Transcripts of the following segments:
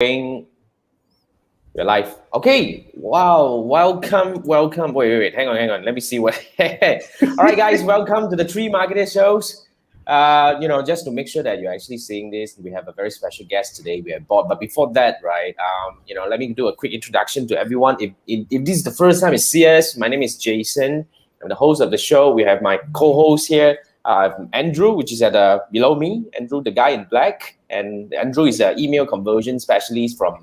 We're live. Okay. Wow. Welcome. Wait. Hang on. Let me see what. All right, guys. Welcome to the Three Marketer Shows. Just to make sure that you're actually seeing this, we have a very special guest today. We have Bob. But before that, right? Let me do a quick introduction to everyone. If this is the first time you see us, my name is Jason. I'm the host of the show. We have my co-host here, Andrew, which is below me. Andrew, the guy in black, and Andrew is an email conversion specialist from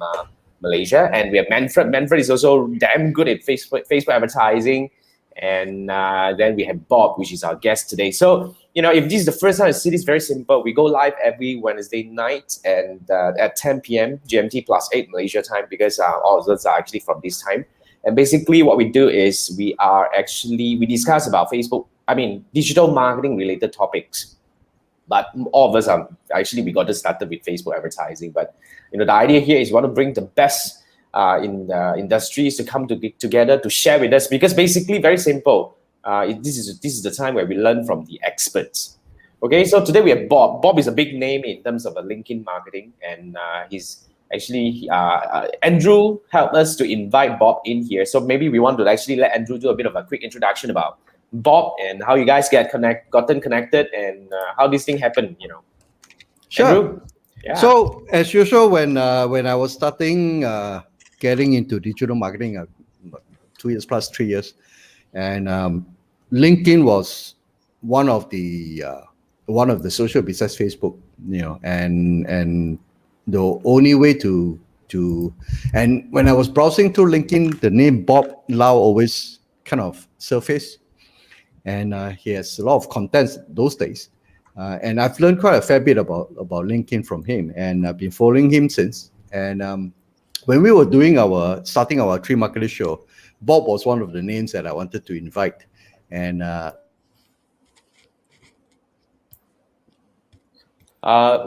Malaysia. And we have Manfred. Manfred is also damn good at Facebook advertising. And then we have Bob, which is our guest today. So, if this is the first time you see this, very simple. We go live every Wednesday night and at 10 p.m. GMT plus 8 Malaysia time, because all of us are actually from this time. And basically what we do is we discuss about digital marketing related topics. But all of us we got started with Facebook advertising. But, the idea here is we want to bring the best in the industries to come together to share with us, because basically very simple. This is the time where we learn from the experts. Okay, so today we have Bob. Bob is a big name in terms of LinkedIn marketing, and he's actually Andrew helped us to invite Bob in here. So maybe we want to actually let Andrew do a bit of a quick introduction about Bob and how you guys gotten connected and how this thing happened. Sure. Andrew? Yeah. So as usual, when I was starting getting into digital marketing, 2 years plus 3 years, and LinkedIn was one of the social besides Facebook, and the only way to and when I was browsing through LinkedIn, the name Bob Lau always kind of surfaced, and he has a lot of contents those days. And I've learned quite a fair bit about LinkedIn from him, and I've been following him since. And when we were starting our Three Marketer Show, Bob was one of the names that I wanted to invite. And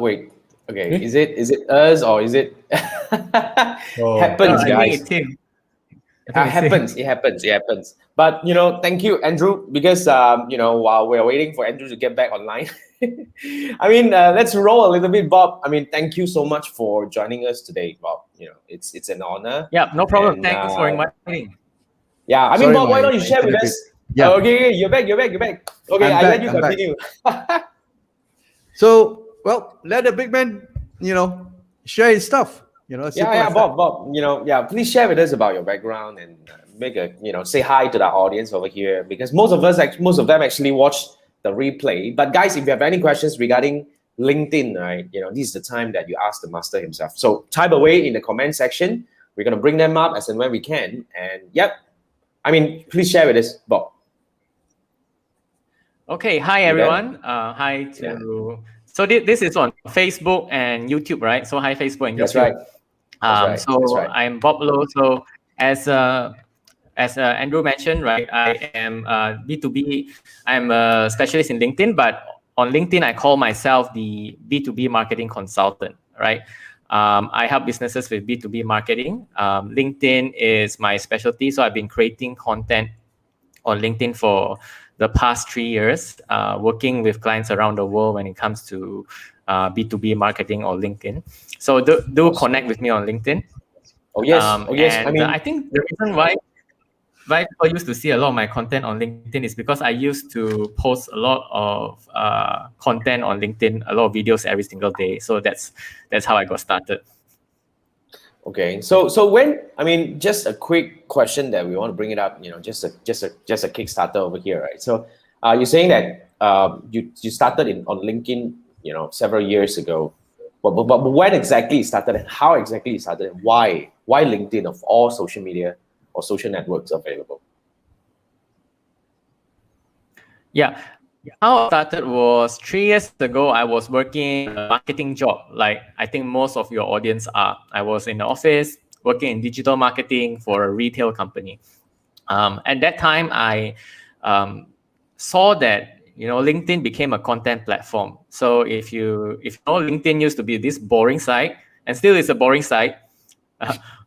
wait, okay, is it us or is it happens, guys? It happens. But thank you, Andrew, because while we're waiting for Andrew to get back online, let's roll a little bit, Bob. Thank you so much for joining us today, Bob. It's an honor. Yeah, no problem. And, thanks for inviting. Yeah, sorry, Bob, why don't you share with us? Yeah. Okay, you're back. Okay, I let you continue. So, well, let the big man, share his stuff. Bob. Please share with us about your background and say hi to the audience over here, because most of them actually watch the replay. But guys, if you have any questions regarding LinkedIn, right, this is the time that you ask the master himself. So type away in the comment section. We're gonna bring them up as and when we can. And please share with us, Bob. Okay, hi everyone. Hi to. Yeah. So this is on Facebook and YouTube, right? So hi Facebook and YouTube. That's right. I'm Bob Low. So as Andrew mentioned, right, I am B2B. I'm a specialist in LinkedIn, but on LinkedIn, I call myself the B2B marketing consultant, right? I help businesses with B2B marketing. LinkedIn is my specialty, so I've been creating content on LinkedIn for the past 3 years, working with clients around the world when it comes to B2B marketing or LinkedIn. So do connect with me on LinkedIn. Oh yes. I think the reason why people used to see a lot of my content on LinkedIn is because I used to post a lot of content on LinkedIn, a lot of videos every single day. So that's how I got started. Okay, so when just a quick question that we want to bring it up, just a Kickstarter over here, right? So you're saying that you started on LinkedIn, several years ago, but when exactly it started, and how exactly it started, and why LinkedIn of all social media or social networks available? Yeah. How I started was 3 years ago. I was working a marketing job, like I think most of your audience are. I was in the office working in digital marketing for a retail company. At that time, I saw that LinkedIn became a content platform. So if you know, LinkedIn used to be this boring site, and still is a boring site,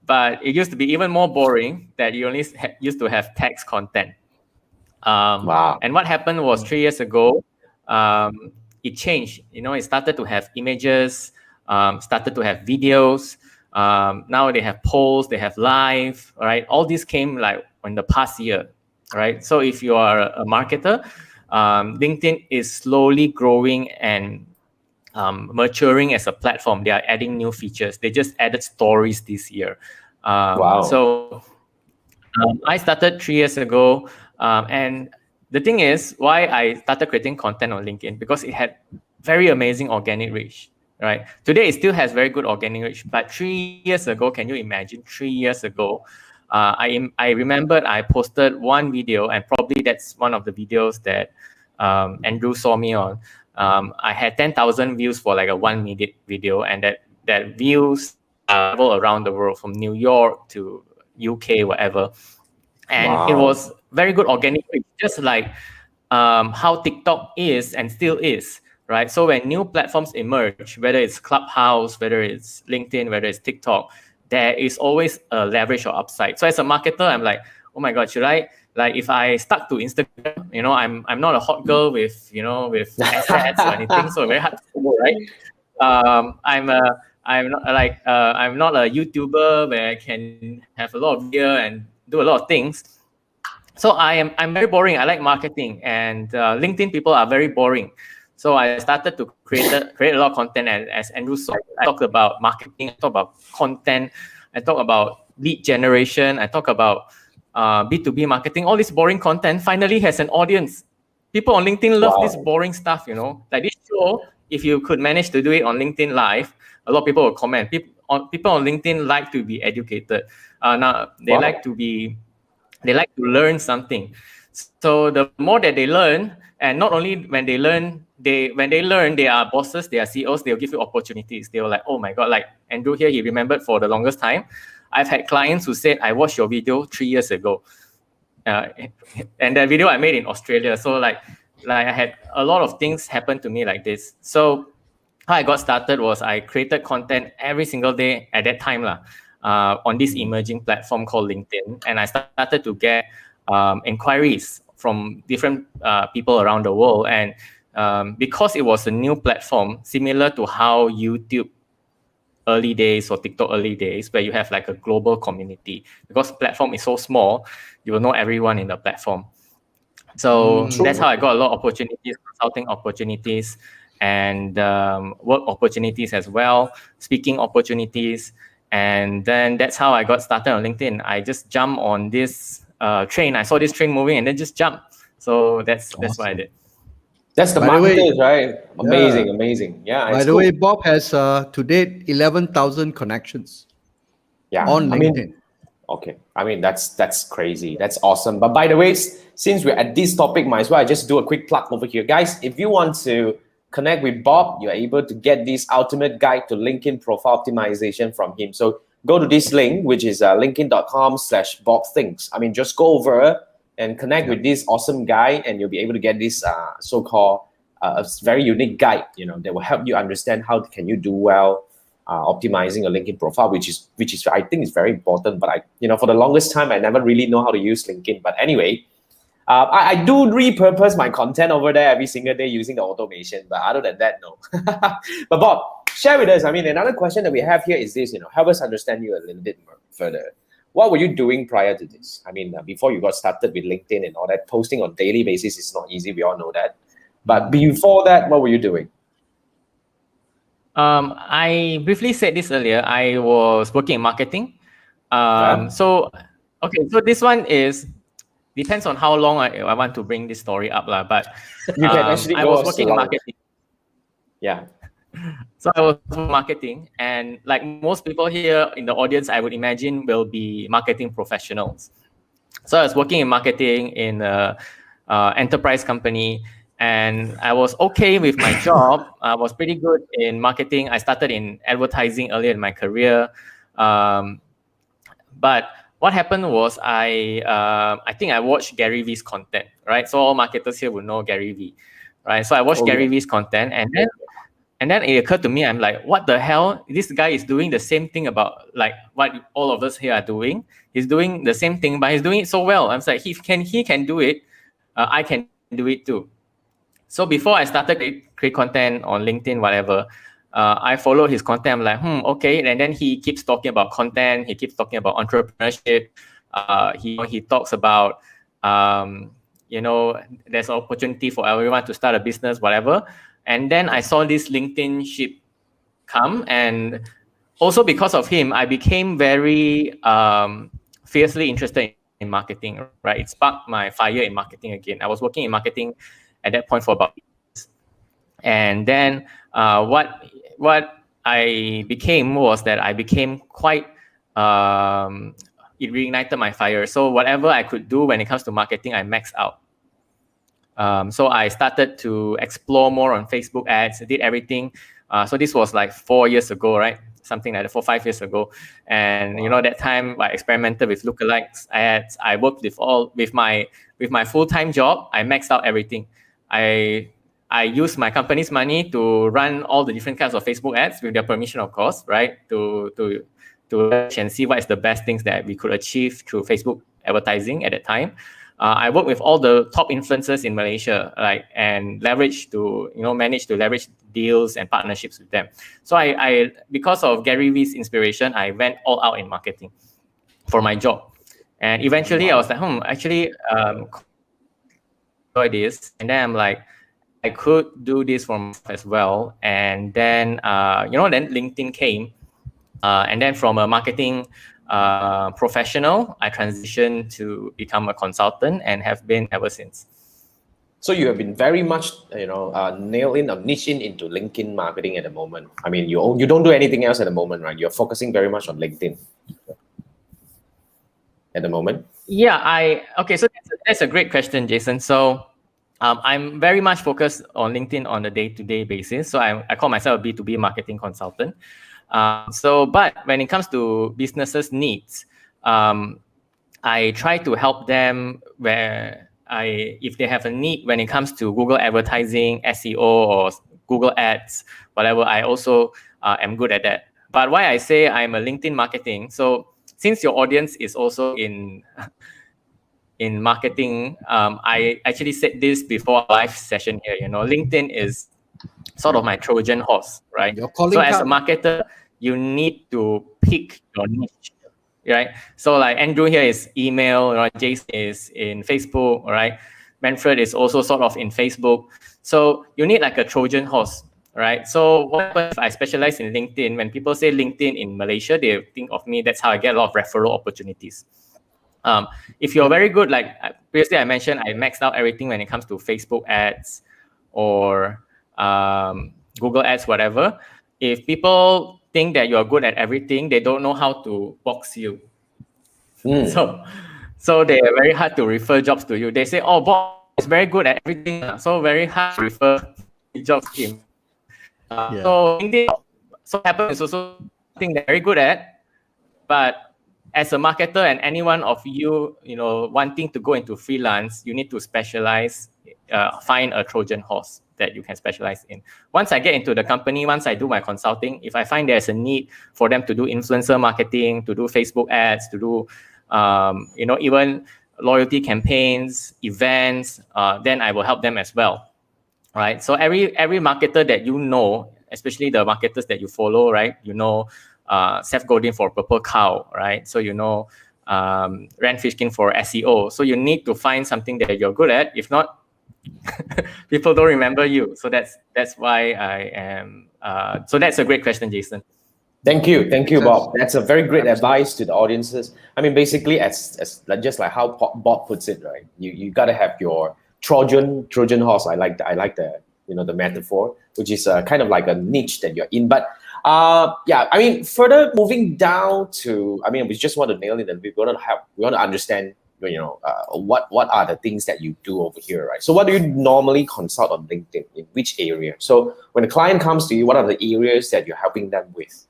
but it used to be even more boring that you only used to have text content. Wow. And what happened was 3 years ago, it changed. It started to have images, started to have videos. Now they have polls, they have live, right? All this came like in the past year, right? So if you are a marketer, LinkedIn is slowly growing and maturing as a platform. They are adding new features. They just added stories this year. Wow. So I started 3 years ago, and the thing is, why I started creating content on LinkedIn, because it had very amazing organic reach, right? Today, it still has very good organic reach, but 3 years ago, can you imagine? 3 years ago, I remembered I posted one video, and probably that's one of the videos that Andrew saw me on. I had 10,000 views for like a 1 minute video, and that views travel around the world, from New York to UK, whatever. And it Wow. was very good organic reach, just like how TikTok is and still is, right? So when new platforms emerge, whether it's Clubhouse, whether it's LinkedIn, whether it's TikTok, there is always a leverage or upside. So as a marketer, I'm like, oh my God, should I, like, if I stuck to Instagram, I'm not a hot girl with assets or anything, so very hard to follow, right? I'm not a YouTuber where I can have a lot of gear and do a lot of things. So I'm very boring. I like marketing, and LinkedIn people are very boring. So I started to create a lot of content. And as Andrew saw, I talked about marketing, I talk about content, I talk about lead generation, I talk about B2B marketing. All this boring content finally has an audience. People on LinkedIn love this boring stuff, like this show. If you could manage to do it on LinkedIn Live, a lot of people will comment. People on LinkedIn like to be educated. Now they like to learn something. So the more that they learn, and not only when they learn, they are bosses, they are CEOs, they'll give you opportunities. They were like, oh my God, like Andrew here, he remembered for the longest time. I've had clients who said, I watched your video 3 years ago. And that video I made in Australia. So like I had a lot of things happen to me like this. So how I got started was I created content every single day at that time on this emerging platform called LinkedIn. And I started to get inquiries from different people around the world. And because it was a new platform, similar to how YouTube early days or TikTok early days, where you have like a global community, because platform is so small, you will know everyone in the platform. So that's how I got a lot of opportunities, consulting opportunities, and work opportunities as well, speaking opportunities. And then that's how I got started on LinkedIn. I just jumped on this train. I saw this train moving and then just jumped. So that's what I did. That's the Marketeers, right? Amazing. Yeah. By the way, Bob has to date 11,000 connections. Yeah. On LinkedIn. Okay. I mean, that's crazy. That's awesome. But by the way, since we're at this topic, might as well I just do a quick plug over here. Guys, if you want to connect with Bob, you're able to get this ultimate guide to LinkedIn profile optimization from him. So go to this link, which is linkedin.com/BobThinks. I mean, just go over and connect with this awesome guy, and you'll be able to get this so-called a very unique guide, that will help you understand how can you do well optimizing a LinkedIn profile, which is I think is very important. But I, for the longest time, I never really know how to use LinkedIn. But anyway, I do repurpose my content over there every single day using the automation. But other than that, no. But Bob, share with us. I mean, another question that we have here is this. Help us understand you a little bit more further. What were you doing prior to this? I mean, before you got started with LinkedIn and all that, posting on daily basis is not easy. We all know that. But before that, what were you doing? I briefly said this earlier. I was working in marketing. So this one depends on how long I want to bring this story up, but you can actually I was working in marketing. Yeah. So I was marketing, and like most people here in the audience, I would imagine will be marketing professionals. So I was working in marketing in an enterprise company, and I was okay with my job. I was pretty good in marketing. I started in advertising earlier in my career. But what happened was I think I watched Gary Vee's content, right? So all marketers here will know Gary Vee, right? So I watched Gary Vee's content, and then it occurred to me, I'm like, what the hell? This guy is doing the same thing about like what all of us here are doing. He's doing the same thing, but he's doing it so well. I'm like, he can do it. I can do it too. So before I started create content on LinkedIn, whatever, I follow his content. I'm like, okay. And then he keeps talking about content. He keeps talking about entrepreneurship. He talks about, there's an opportunity for everyone to start a business, whatever. And then I saw this LinkedIn ship come, and also because of him, I became very fiercely interested in marketing, right? It sparked my fire in marketing again. I was working in marketing at that point for about years. And then what I became was that I became quite, it reignited my fire. So whatever I could do when it comes to marketing, I maxed out. So I started to explore more on Facebook ads, did everything. So this was like 4 years ago, right? Something like that, 5 years ago. And that time I experimented with lookalikes ads. I worked with my full-time job. I maxed out everything. I used my company's money to run all the different kinds of Facebook ads with their permission, of course, right? To watch and see what is the best things that we could achieve through Facebook advertising at that time. I work with all the top influencers in Malaysia, and managed to leverage deals and partnerships with them. So I because of Gary Vee's inspiration, I went all out in marketing for my job, and eventually I was like, actually, enjoy this, and then I'm like, I could do this for myself as well, and then then LinkedIn came, and then from a marketing professional, I transitioned to become a consultant and have been ever since. So you have been very much, nailed in or niche into LinkedIn marketing at the moment. I mean, you don't do anything else at the moment, right? You're focusing very much on LinkedIn at the moment. Yeah, okay. So that's a great question, Jason. So I'm very much focused on LinkedIn on a day-to-day basis. So I call myself a B2B marketing consultant. But when it comes to businesses' needs, I try to help them if they have a need when it comes to Google advertising, SEO, or Google Ads, whatever. I also am good at that. But why I say I'm a LinkedIn marketing, so since your audience is also in marketing, I actually said this before a live session here. LinkedIn is sort of my Trojan horse, right? So as a marketer, you need to pick your niche, right? So like Andrew here is email, right? Jason is in Facebook, right? Manfred is also sort of in Facebook. So you need like a Trojan horse, right? So what happens if I specialize in LinkedIn? When people say LinkedIn in Malaysia, they think of me. That's how I get a lot of referral opportunities. If you're very good, like previously I mentioned, I maxed out everything when it comes to Facebook ads or Google ads, whatever. If people think that you're good at everything, they don't know how to box you. So they are very hard to refer jobs to you. They say, oh, Bob is very good at everything, so very hard to refer jobs to him. So LinkedIn, so happens is also something they're very good at, but as a marketer and anyone of you, wanting to go into freelance, you need to specialize, find a Trojan horse that you can specialize in. Once I get into the company, once I do my consulting, if I find there's a need for them to do influencer marketing, to do Facebook ads, to do, even loyalty campaigns, events, then I will help them as well, right? So every marketer that especially the marketers that you follow, right? Seth Godin for Purple Cow, right? So Rand Fishkin for SEO. So you need to find something that you're good at. If not, people don't remember you. So that's why I am. So that's a great question, Jason. Thank you, Bob. That's a very great advice to the audiences. I mean, basically, as just like how Bob puts it, right? You gotta have your Trojan horse. I like the the metaphor, which is kind of like a niche that you're in. But I mean, further moving down to, I mean, we just want to nail it, and we want to understand, what are the things that you do over here, right? So what do you normally consult on LinkedIn, in which area? So when a client comes to you, what are the areas that you're helping them with?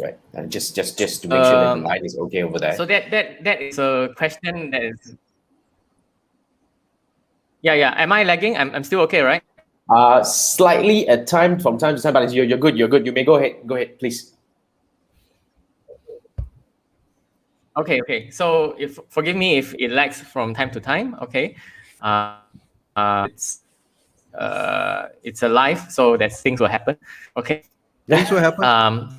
Right, and just to make sure that the line is okay over there. So that is a question that is. Yeah. Am I lagging? I'm still okay, right? Slightly from time to time, but you're good. You may go ahead, please. Okay. So forgive me if it lags from time to time. Okay. it's a life, so that things will happen. Okay. Things will happen.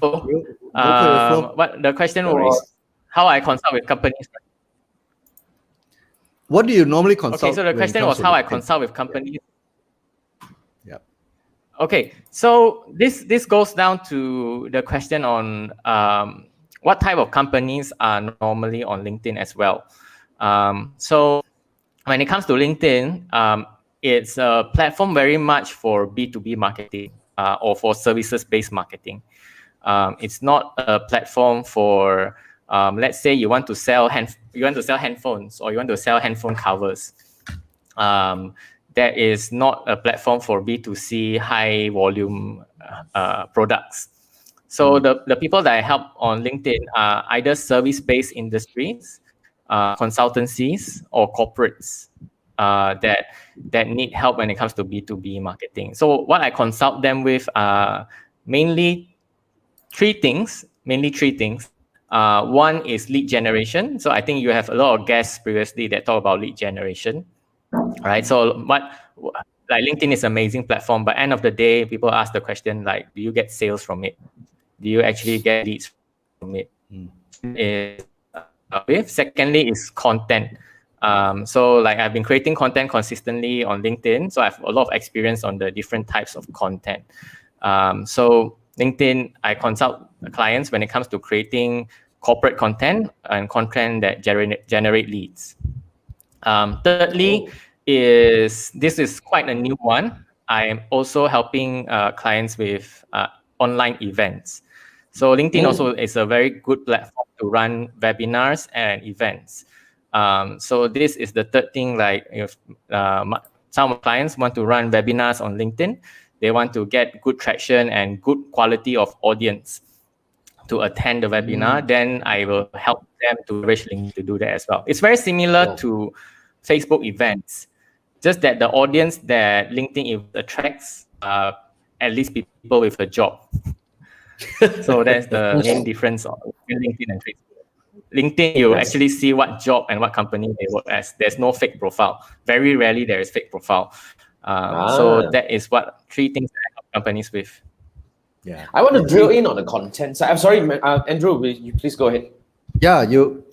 So, Go for the flow. what the question No worries. was, how I consult with companies. What do you normally consult? Okay, so the when it question comes was to how I LinkedIn? consult with companies. Yeah. Okay, so this goes down to the question on what type of companies are normally on LinkedIn as well. So when it comes to LinkedIn, it's a platform very much for B2B marketing or for services-based marketing. It's not a platform for, let's say you want to sell handphones or you want to sell handphone covers. That is not a platform for B2C high volume products. So the people that I help on LinkedIn are either service-based industries, consultancies, or corporates that need help when it comes to B2B marketing. So what I consult them with are mainly three things. One is lead generation. So I think you have a lot of guests previously that talk about lead generation. Right. So like LinkedIn is an amazing platform, but end of the day, people ask the question like, do you get sales from it? Do you actually get leads from it? Secondly is content. So like I've been creating content consistently on LinkedIn, so I have a lot of experience on the different types of content. So LinkedIn, I consult clients when it comes to creating corporate content and content that generate leads. Thirdly, this is quite a new one. I am also helping clients with online events. So LinkedIn also is a very good platform to run webinars and events. So this is the third thing. Like if some clients want to run webinars on LinkedIn, they want to get good traction and good quality of audience to attend the webinar, then I will help them to leverage LinkedIn to do that as well. It's very similar to Facebook events, just that the audience that LinkedIn attracts at least people with a job. So that's the main difference between LinkedIn and Facebook. LinkedIn, you actually see what job and what company they work as. There's no fake profile. Very rarely there is fake profile. So that is what three things that I help companies with. Yeah. I want to drill in on the content side. I'm sorry, Andrew, you please go ahead. Yeah, you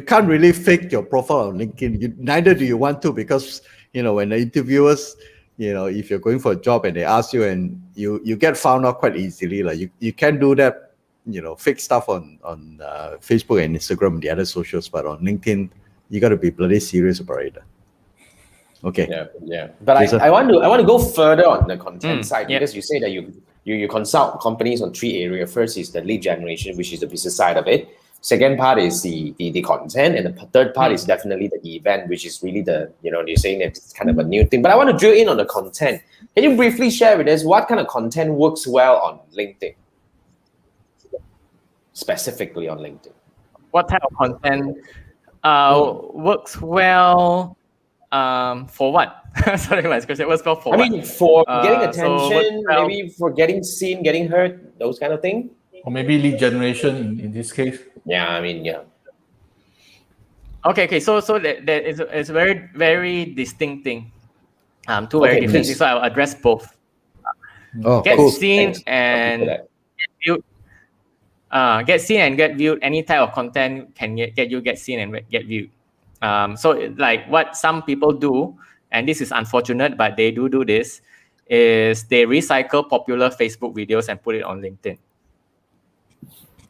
can't really fake your profile on LinkedIn. Neither do you want to, because when the interviewers, if you're going for a job and they ask you and you get found out quite easily. Like you can do that, fake stuff on Facebook and Instagram and the other socials, but on LinkedIn, you got to be bloody serious about it. Okay. Yeah. But I want to go further on the content side, because you say that you consult companies on three areas. First is the lead generation, which is the business side of it. Second part is the content, and the third part is definitely the event, which is really you're saying that it's kind of a new thing. But I want to drill in on the content. Can you briefly share with us what kind of content works well on LinkedIn? Specifically on LinkedIn. What type of content works well for what? Sorry, my question was well for what? I mean, for getting attention, maybe for getting seen, getting heard, those kind of things. Or maybe lead generation in this case. Yeah, I mean, yeah. Okay. So that is a very, very distinct thing. Two very different things. So I'll address both. Get seen and get viewed. Get seen and get viewed. Any type of content can get seen and get viewed. So like what some people do, and this is unfortunate, but they do this, is they recycle popular Facebook videos and put it on LinkedIn.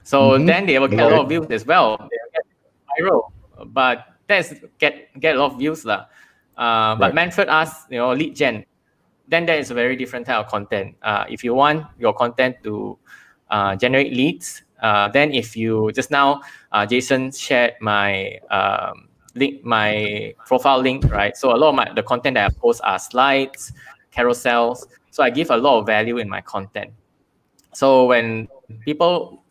So then they will get a lot of views as well. They will get viral, but that's get a lot of views lah. But Manfred asked, lead gen. Then that is a very different type of content. If you want your content to generate leads, then if you just now, Jason shared my link, my profile link, right? So a lot of the content that I post are slides, carousels. So I give a lot of value in my content. So when people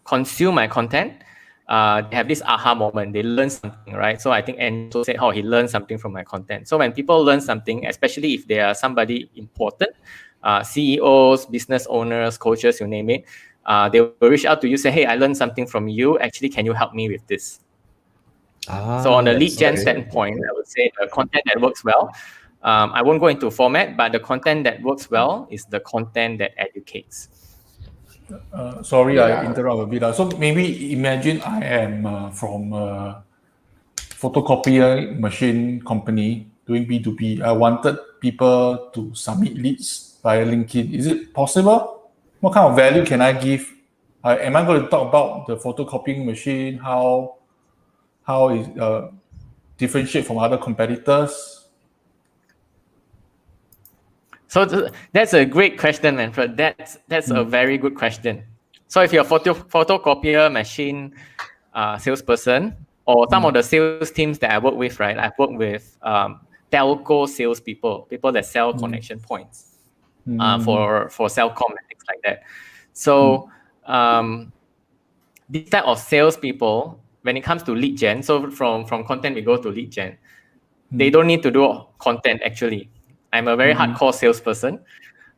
consume my content, they have this aha moment. They learn something, right? So I think Andrew said, he learned something from my content. So when people learn something, especially if they are somebody important, CEOs, business owners, coaches, you name it, they will reach out to you, say, hey, I learned something from you. Actually, can you help me with this? So on the lead gen standpoint, I would say the content that works well, I won't go into format, but the content that works well is the content that educates. Sorry, I interrupt a bit. So maybe imagine I am from a photocopier machine company doing B2B. I wanted people to submit leads via LinkedIn. Is it possible? What kind of value can I give? Am I going to talk about the photocopying machine? How is differentiate from other competitors? So that's a great question, Manfred. That's a very good question. So if you're a photocopier machine salesperson, or some of the sales teams that I work with, right? I've worked with telco salespeople, people that sell connection points for Cellcom and things like that. So this type of salespeople, when it comes to lead gen, so from content we go to lead gen, they don't need to do content actually. I'm a very hardcore salesperson,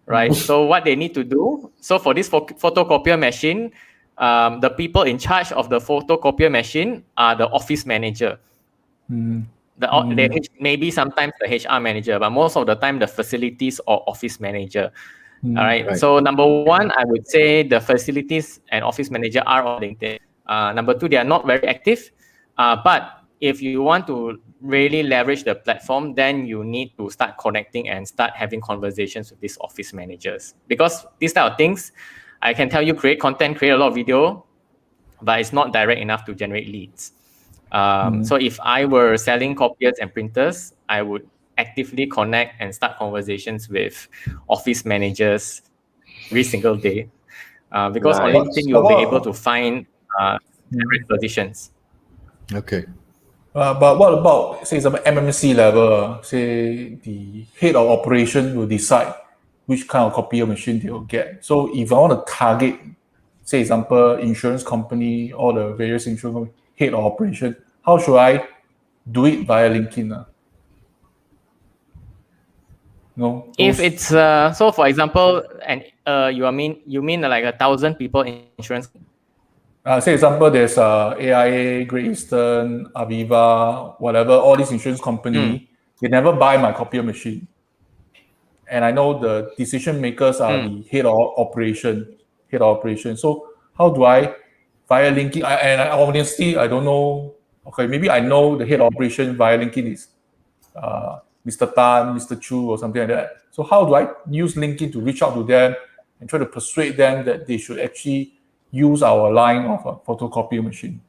right? So what they need to do, so for this photocopier machine, the people in charge of the photocopier machine are the office manager. Maybe sometimes the HR manager, but most of the time the facilities or office manager. All right. So number one, I would say the facilities and office manager are on LinkedIn. Number two, they are not very active. But if you want to really leverage the platform, then you need to start connecting and start having conversations with these office managers. Because these type of things, I can tell you create content, create a lot of video, but it's not direct enough to generate leads. So if I were selling copiers and printers, I would actively connect and start conversations with office managers every single day. Because on LinkedIn, you'll be able to find direct positions. Okay. But what about, say, some MMC level? Say the head of operation will decide which kind of copier machine they will get. So if I want to target, say, example, insurance company or the various insurance company, head of operation, how should I do it via LinkedIn? No. If it's so, for example, and you mean like 1,000 people in insurance. Say example, there's AIA, Great Eastern, Aviva, whatever, all these insurance company, they never buy my copier machine. And I know the decision makers are the head of operation. So how do I, via LinkedIn, honestly, I don't know. Okay, maybe I know the head of operation via LinkedIn is Mr. Tan, Mr. Chu, or something like that. So how do I use LinkedIn to reach out to them and try to persuade them that they should actually use our line of a photocopier machine?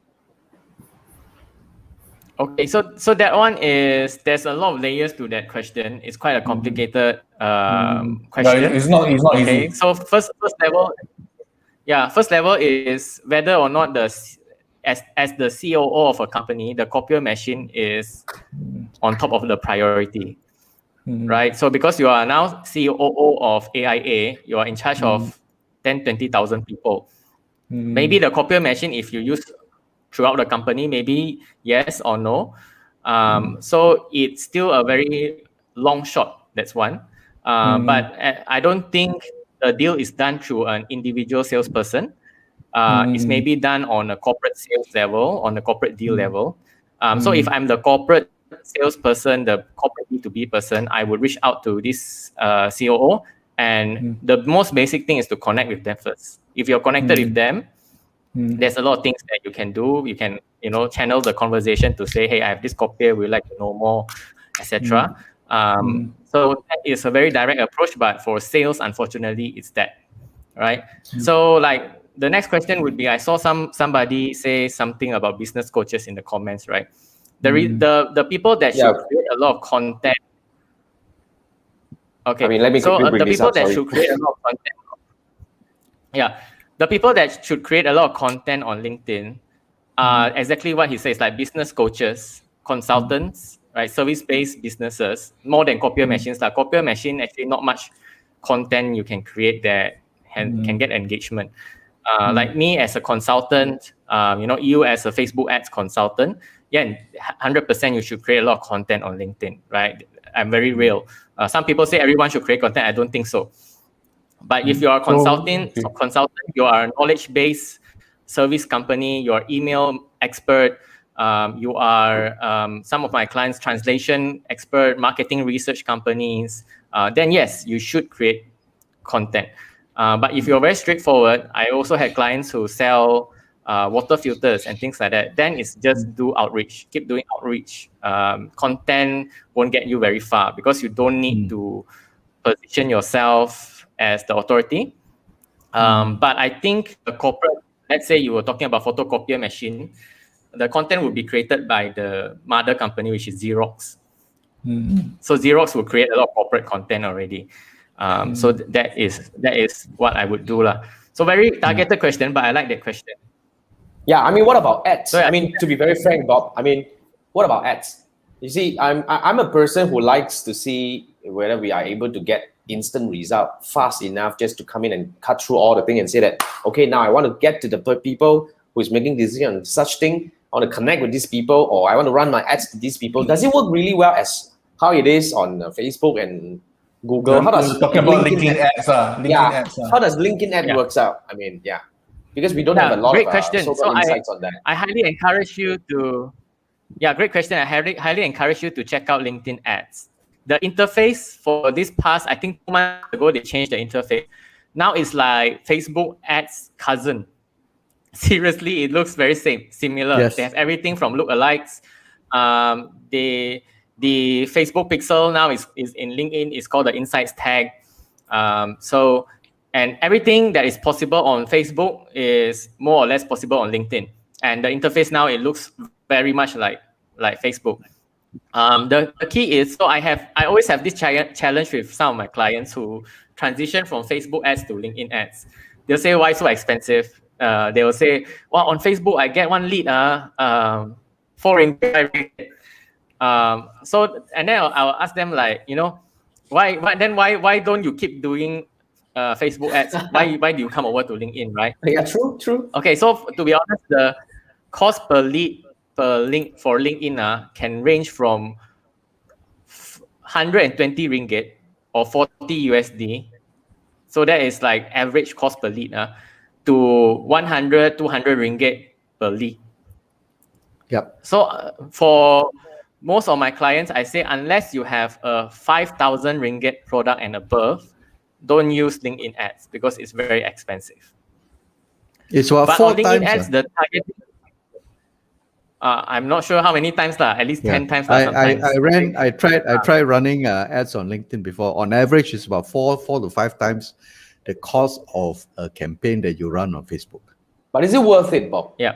Okay, so that one is, there's a lot of layers to that question. It's quite a complicated question. Yeah, it's not okay, easy. so first level is whether or not as the COO of a company, the copier machine is on top of the priority, right? So because you are now COO of AIA, you are in charge of 20,000 people. Maybe the copier machine, if you use throughout the company, maybe yes or no. So it's still a very long shot. That's one. But I don't think the deal is done through an individual salesperson. It's maybe done on a corporate sales level, on a corporate deal level. So if I'm the corporate salesperson, the corporate B2B person, I would reach out to this COO. And the most basic thing is to connect with them first. If you're connected with them, there's a lot of things that you can do. You can, channel the conversation to say, hey, I have this copier, we'd like to know more, etc. So that is a very direct approach, but for sales, unfortunately, it's that, right? So like the next question would be, I saw somebody say something about business coaches in the comments, right? The people that should create a lot of content. Okay, I mean, let me so quickly the bring this people up, that sorry. should create a lot of content. Yeah, the people that should create a lot of content on LinkedIn are exactly what he says, like business coaches, consultants, right? Service-based businesses, more than copier machines. Like copier machine, actually not much content you can create that can get engagement. Like me as a consultant, you as a Facebook ads consultant, 100% you should create a lot of content on LinkedIn, right? I'm very real. Some people say everyone should create content. I don't think so. But if you are a consultant, you are a knowledge-based service company, you're email expert, you are some of my clients, translation expert, marketing research companies, then yes, you should create content. But if you're very straightforward, I also had clients who sell water filters and things like that. Then it's just do outreach, keep doing outreach. Content won't get you very far because you don't need to position yourself as the authority. But I think the corporate, let's say you were talking about photocopier machine, the content will be created by the mother company, which is Xerox. So Xerox will create a lot of corporate content already. So that is what I would do lah. So very targeted question, but I like that question. Yeah, I mean, what about ads? So I mean, to be very frank, Bob, I mean, what about ads? You see, I'm a person who likes to see whether we are able to get instant result fast enough just to come in and cut through all the thing and say that, okay, now I want to get to the people who is making decision on such thing. I want to connect with these people, or I want to run my ads to these people. Does it work really well as how it is on Facebook and Google? How does talking about LinkedIn ads? Ads, how does LinkedIn ad works out? I mean, because we don't have a lot great of question. so insights on that. I highly encourage you to, great question. I highly encourage you to check out LinkedIn ads. The interface for this past, I think 2 months ago, they changed the interface. Now it's like Facebook ads cousin. Seriously, it looks very similar. Yes. They have everything from lookalikes. The Facebook pixel now is in LinkedIn is called the Insights tag. And everything that is possible on Facebook is more or less possible on LinkedIn. And the interface now, it looks very much like Facebook. The key is, so I always have this challenge with some of my clients who transition from Facebook ads to LinkedIn ads. They'll say, why so expensive? They will say, well, on Facebook, I get one lead, 4 ringgit. So, and then I'll ask them like, why don't you keep doing Facebook ads? Why do you come over to LinkedIn, right? Yeah, true. Okay, so to be honest, the cost per lead per link for LinkedIn can range from 120 ringgit or 40 USD. So that is like average cost per lead to 100, 200 ringgit per lead. Yep. So for most of my clients, I say unless you have a 5,000 ringgit product and above, don't use LinkedIn ads because it's very expensive. It's about but 4 on LinkedIn times. ads, the target. I'm not sure how many times at least 10 times. I tried running ads on LinkedIn before. On average, it's about 4 to 5 times the cost of a campaign that you run on Facebook. But is it worth it, Bob? Yeah.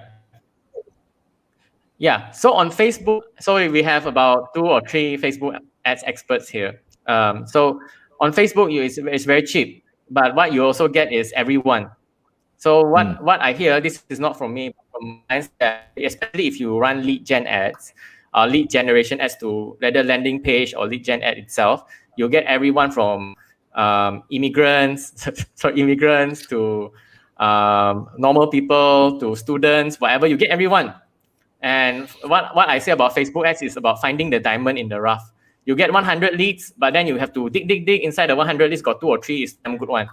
So on Facebook, so we have about 2 or 3 Facebook ads experts here. So on Facebook, it's very cheap, but what you also get is everyone. So what I hear, this is not from me, from clients, especially if you run lead gen ads, lead generation ads to whether landing page or lead gen ad itself, you'll get everyone from immigrants to normal people to students, whatever. You get everyone. And what I say about Facebook ads is about finding the diamond in the rough. You get 100 leads, but then you have to dig inside the 100 leads. Got 2 or 3 is a good one.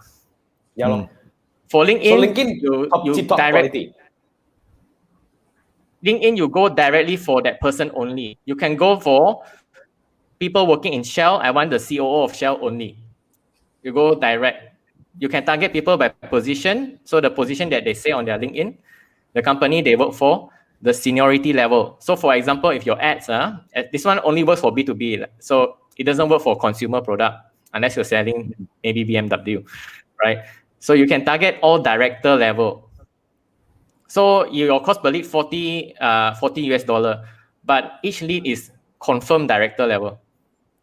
Yeah. For LinkedIn, so LinkedIn you top quality. LinkedIn, you go directly for that person only. You can go for people working in Shell. I want the COO of Shell only. You go direct. You can target people by position. So the position that they say on their LinkedIn, the company they work for, the seniority level. So for example, if your ads, this one only works for B2B. So it doesn't work for consumer product unless you're selling maybe BMW, right? So you can target all director level. So your cost per lead 40 US dollar, but each lead is confirmed director level.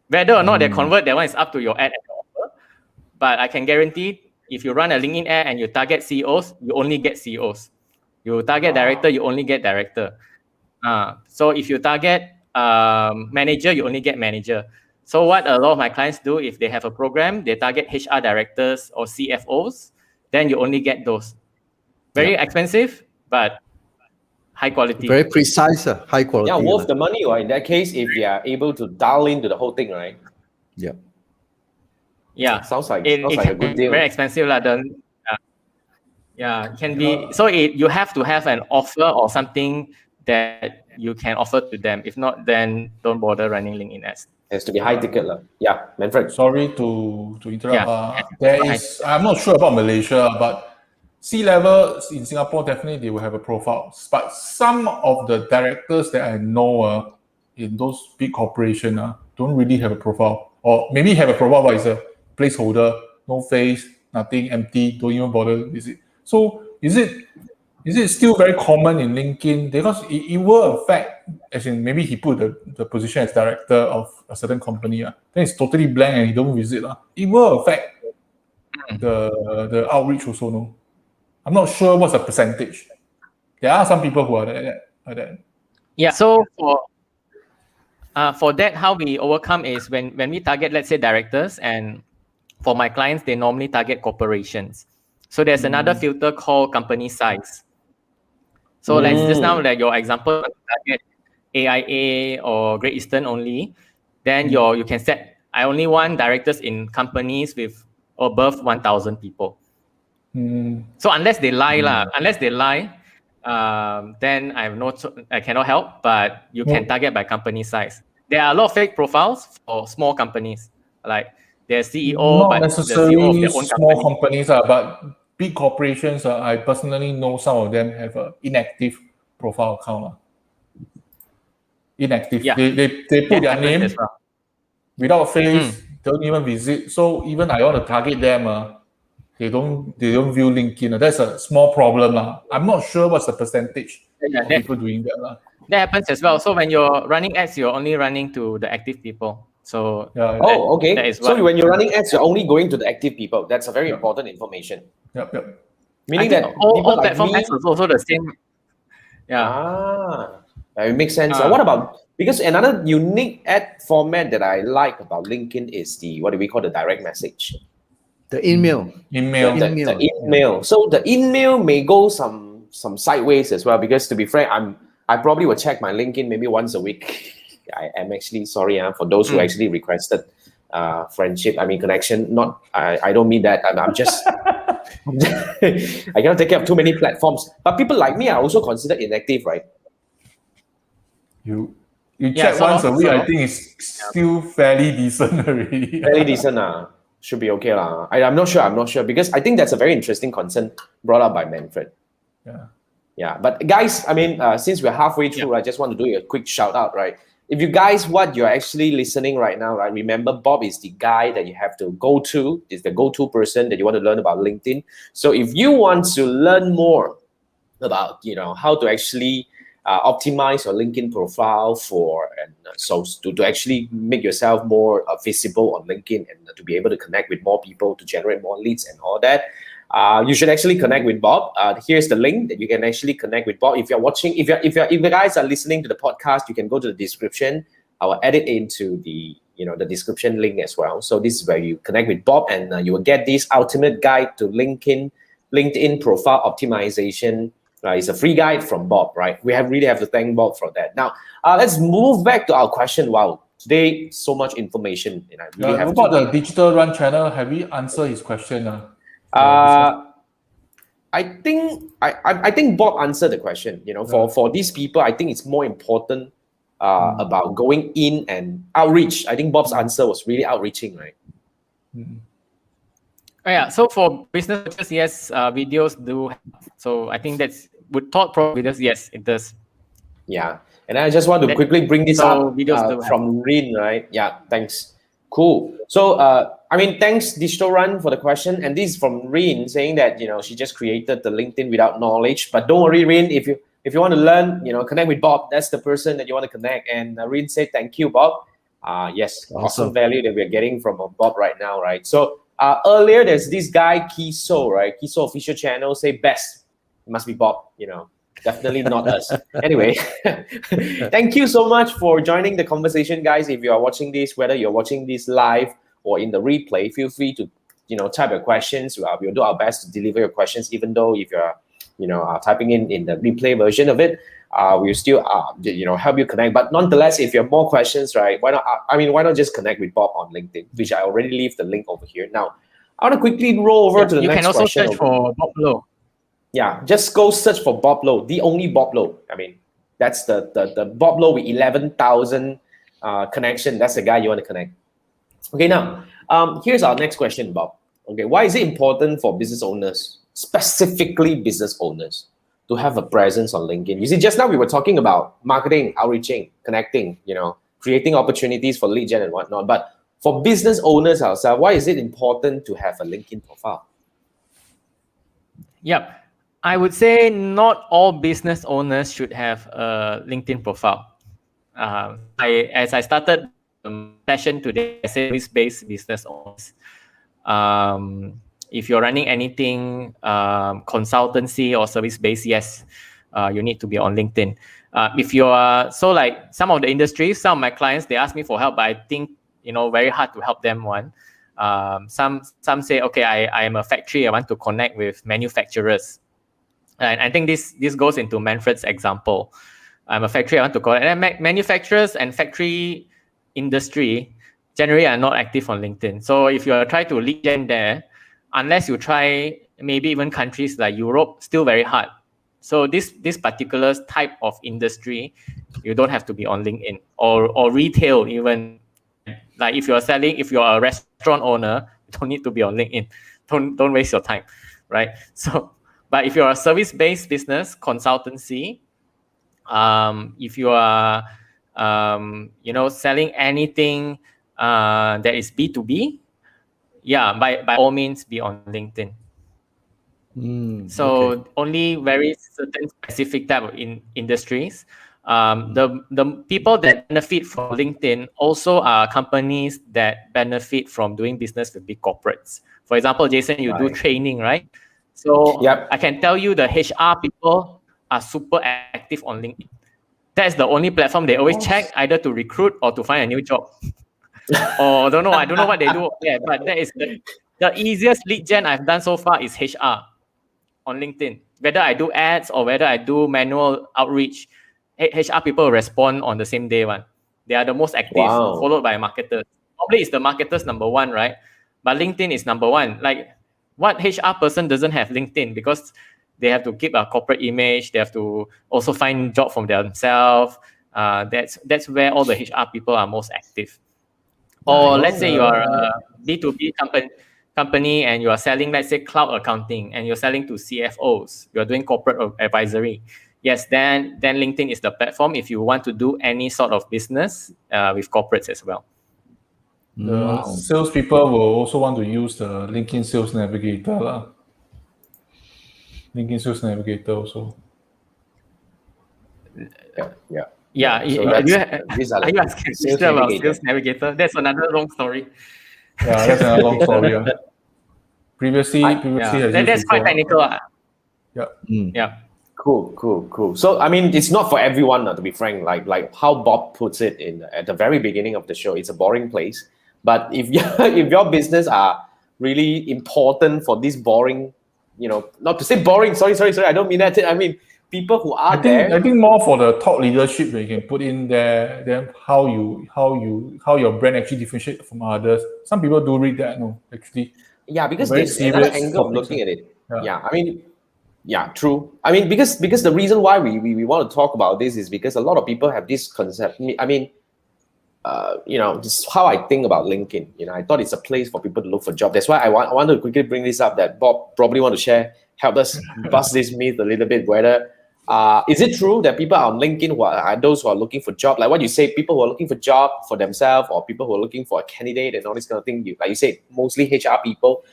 Whether or not they convert, that one is up to your ad and your offer. But I can guarantee if you run a LinkedIn ad and you target CEOs, you only get CEOs. You target director, you only get director. So if you target manager, you only get manager. So what a lot of my clients do, if they have a program, they target HR directors or CFOs, then you only get those. Very expensive, but high quality. Very precise, high quality. Yeah, worth the money, right? In that case, if they are able to dial into the whole thing, right? Yeah. Sounds like a good deal. Very expensive. It can be. So you have to have an offer or something that you can offer to them. If not, then don't bother running LinkedIn ads. It has to be high ticket. Yeah, Manfred. Sorry to interrupt. Yeah. I'm not sure about Malaysia, but C-level in Singapore, definitely they will have a profile. But some of the directors that I know in those big corporations don't really have a profile. Or maybe have a profile, but it's a placeholder, no face, nothing, empty, don't even bother visit. So is it still very common in LinkedIn? Because it will affect, as in maybe he put the position as director of a certain company, then it's totally blank and he don't visit. It will affect the outreach also, no? I'm not sure what's the percentage. There are some people who are like that. Yeah, so for that, how we overcome is when we target, let's say, directors, and for my clients, they normally target corporations. So there's another filter called company size. So like just now, like your example, target AIA or Great Eastern only, then you can set, I only want directors in companies with above 1,000 people. So unless they lie, then I cannot help, but you can target by company size. There are a lot of fake profiles for small companies, like their CEO, not but necessarily the CEO of their own small company. companies, but big corporations. I personally know some of them have an inactive profile account. Inactive. Yeah. They put their name as well. without face, don't even visit. So even I want to target them, they don't view LinkedIn. That's a small problem. I'm not sure what's the percentage of people doing that. That happens as well. So when you're running ads, you're only running to the active people. So okay. That is so when you're running ads, you're only going to the active people. That's a very important information. Yep. Meaning that all platform ads is also the same. Yeah. It makes sense. What about, because another unique ad format that I like about LinkedIn is what do we call the direct message? The email. The email. So the email may go some sideways as well, because to be frank, I probably will check my LinkedIn maybe once a week. I am actually sorry for those who actually requested friendship. I mean connection. Not I don't mean that. I'm just I cannot take care of too many platforms. But people like me are also considered inactive, right? You check once a week. I think it's still fairly decent already. Fairly decent. Should be okay. I'm not sure because I think that's a very interesting concern brought up by Manfred. Yeah. But guys, I mean, since we're halfway through, I just want to do a quick shout out, right? If you guys, what you're actually listening right now, right? Remember, Bob is the guy that you have to go to. Is the go-to person that you want to learn about LinkedIn. So if you want to learn more about, how to actually optimize your LinkedIn profile so to actually make yourself more visible on LinkedIn and to be able to connect with more people, to generate more leads and all that, you should actually connect with Bob. Here's the link that you can actually connect with Bob. If you're watching, if you guys are listening to the podcast, you can go to the description. I will add it into the the description link as well. So this is where you connect with Bob, and you will get this ultimate guide to LinkedIn profile optimization. It's a free guide from Bob, right? We really have to thank Bob for that. Now, let's move back to our question. Wow, today so much information. What about the digital run channel? Have we answered his question? I think Bob answered the question. For these people, I think it's more important about going in and outreach. I think Bob's answer was really outreaching, right? Yeah. So for business purposes, yes, videos do help. So I think that's with thought pro videos. Yes, it does. Yeah. And I just want to quickly bring this up from Rin, right? Yeah. Thanks. Cool. So thanks Digital Run for the question. And this is from Rin saying that she just created the LinkedIn without knowledge. But don't worry, Rin. If you want to learn, connect with Bob. That's the person that you want to connect. And Rin said, "Thank you, Bob." Yes, awesome value that we're getting from Bob right now, right? So earlier there's this guy Kiso, right? Kiso official channel say best. It must be Bob. Definitely not us. Anyway, thank you so much for joining the conversation, guys. If you are watching this, whether you're watching this live or in the replay, feel free to type your questions. We'll do our best to deliver your questions, even though if you're typing in the replay version of it, we'll still help you connect. But nonetheless, if you have more questions, right, why not just connect with Bob on LinkedIn, which I already leave the link over here. Now, I want to quickly roll over to the next question. You can also search for Bob Low. Yeah, just go search for Bob Low, the only Bob Low. That's the Bob Lowe with 11,000 connection. That's the guy you want to connect. Okay, now here's our next question, Bob. Okay, why is it important for business owners, specifically business owners, to have a presence on LinkedIn? You see, just now we were talking about marketing, outreaching, connecting, creating opportunities for lead gen and whatnot. But for business owners ourselves, why is it important to have a LinkedIn profile? Yep. I would say not all business owners should have a LinkedIn profile. As I started the session today, I say service-based business owners. If you're running anything consultancy or service-based, yes, you need to be on LinkedIn. If you are, so like some of the industries, some of my clients, they ask me for help, but I think, very hard to help them one. Some say, okay, I am a factory, I want to connect with manufacturers. And I think this goes into Manfred's example. I'm a factory, I want to connect. And manufacturers and factory industry generally are not active on LinkedIn. So if you try to lead gen there, unless you try maybe even countries like Europe, still very hard. So this particular type of industry, you don't have to be on LinkedIn, or retail even. Like if you're a restaurant owner, you don't need to be on LinkedIn. Don't waste your time, right? So, but if you're a service-based business, consultancy, if you are, selling anything that is B2B, yeah, by all means be on LinkedIn. So only very certain specific type of industries. The people that benefit from LinkedIn also are companies that benefit from doing business with big corporates. For example, Jason, you do training, right? So Yep. I can tell you the HR people are super active on LinkedIn. That's the only platform they always check, either to recruit or to find a new job. Or I don't know what they do. Yeah, but that is the easiest lead gen I've done so far is HR on LinkedIn. Whether I do ads or whether I do manual outreach, HR people respond on the same day one. They are the most active, followed by marketers. Probably it's the marketers number one, right? But LinkedIn is number one. Like, what HR person doesn't have LinkedIn? Because they have to keep a corporate image. They have to also find job from themselves. That's where all the HR people are most active. Or let's say you are a B2B company and you are selling, let's say, cloud accounting, and you're selling to CFOs. You're doing corporate advisory. Yes, then LinkedIn is the platform if you want to do any sort of business with corporates as well. The salespeople will also want to use the LinkedIn Sales Navigator. LinkedIn Sales Navigator also. Yeah. Are you asking about Sales Navigator? That's another long story. Yeah, that's another long story. Yeah. Previously that's quite technical. Yeah. Cool. So I mean, it's not for everyone, to be frank. Like how Bob puts it at the very beginning of the show, it's a boring place. But if your business are really important for this boring, not to say boring. Sorry. I don't mean that. I mean people who are there. I think more for the top leadership that you can put in there. Then how your brand actually differentiate from others. Some people do read that, no, actually. Yeah, because there's another angle of looking at it. Yeah, I mean. Yeah, true. I mean, because the reason why we want to talk about this is because a lot of people have this concept. I mean, this is how I think about LinkedIn. I thought it's a place for people to look for jobs. That's why I want to quickly bring this up that Bob probably want to help us bust this myth a little bit. Whether is it true that people on LinkedIn who are those who are looking for job, like what you say, people who are looking for job for themselves, or people who are looking for a candidate and all this kind of thing. Like you say, mostly HR people.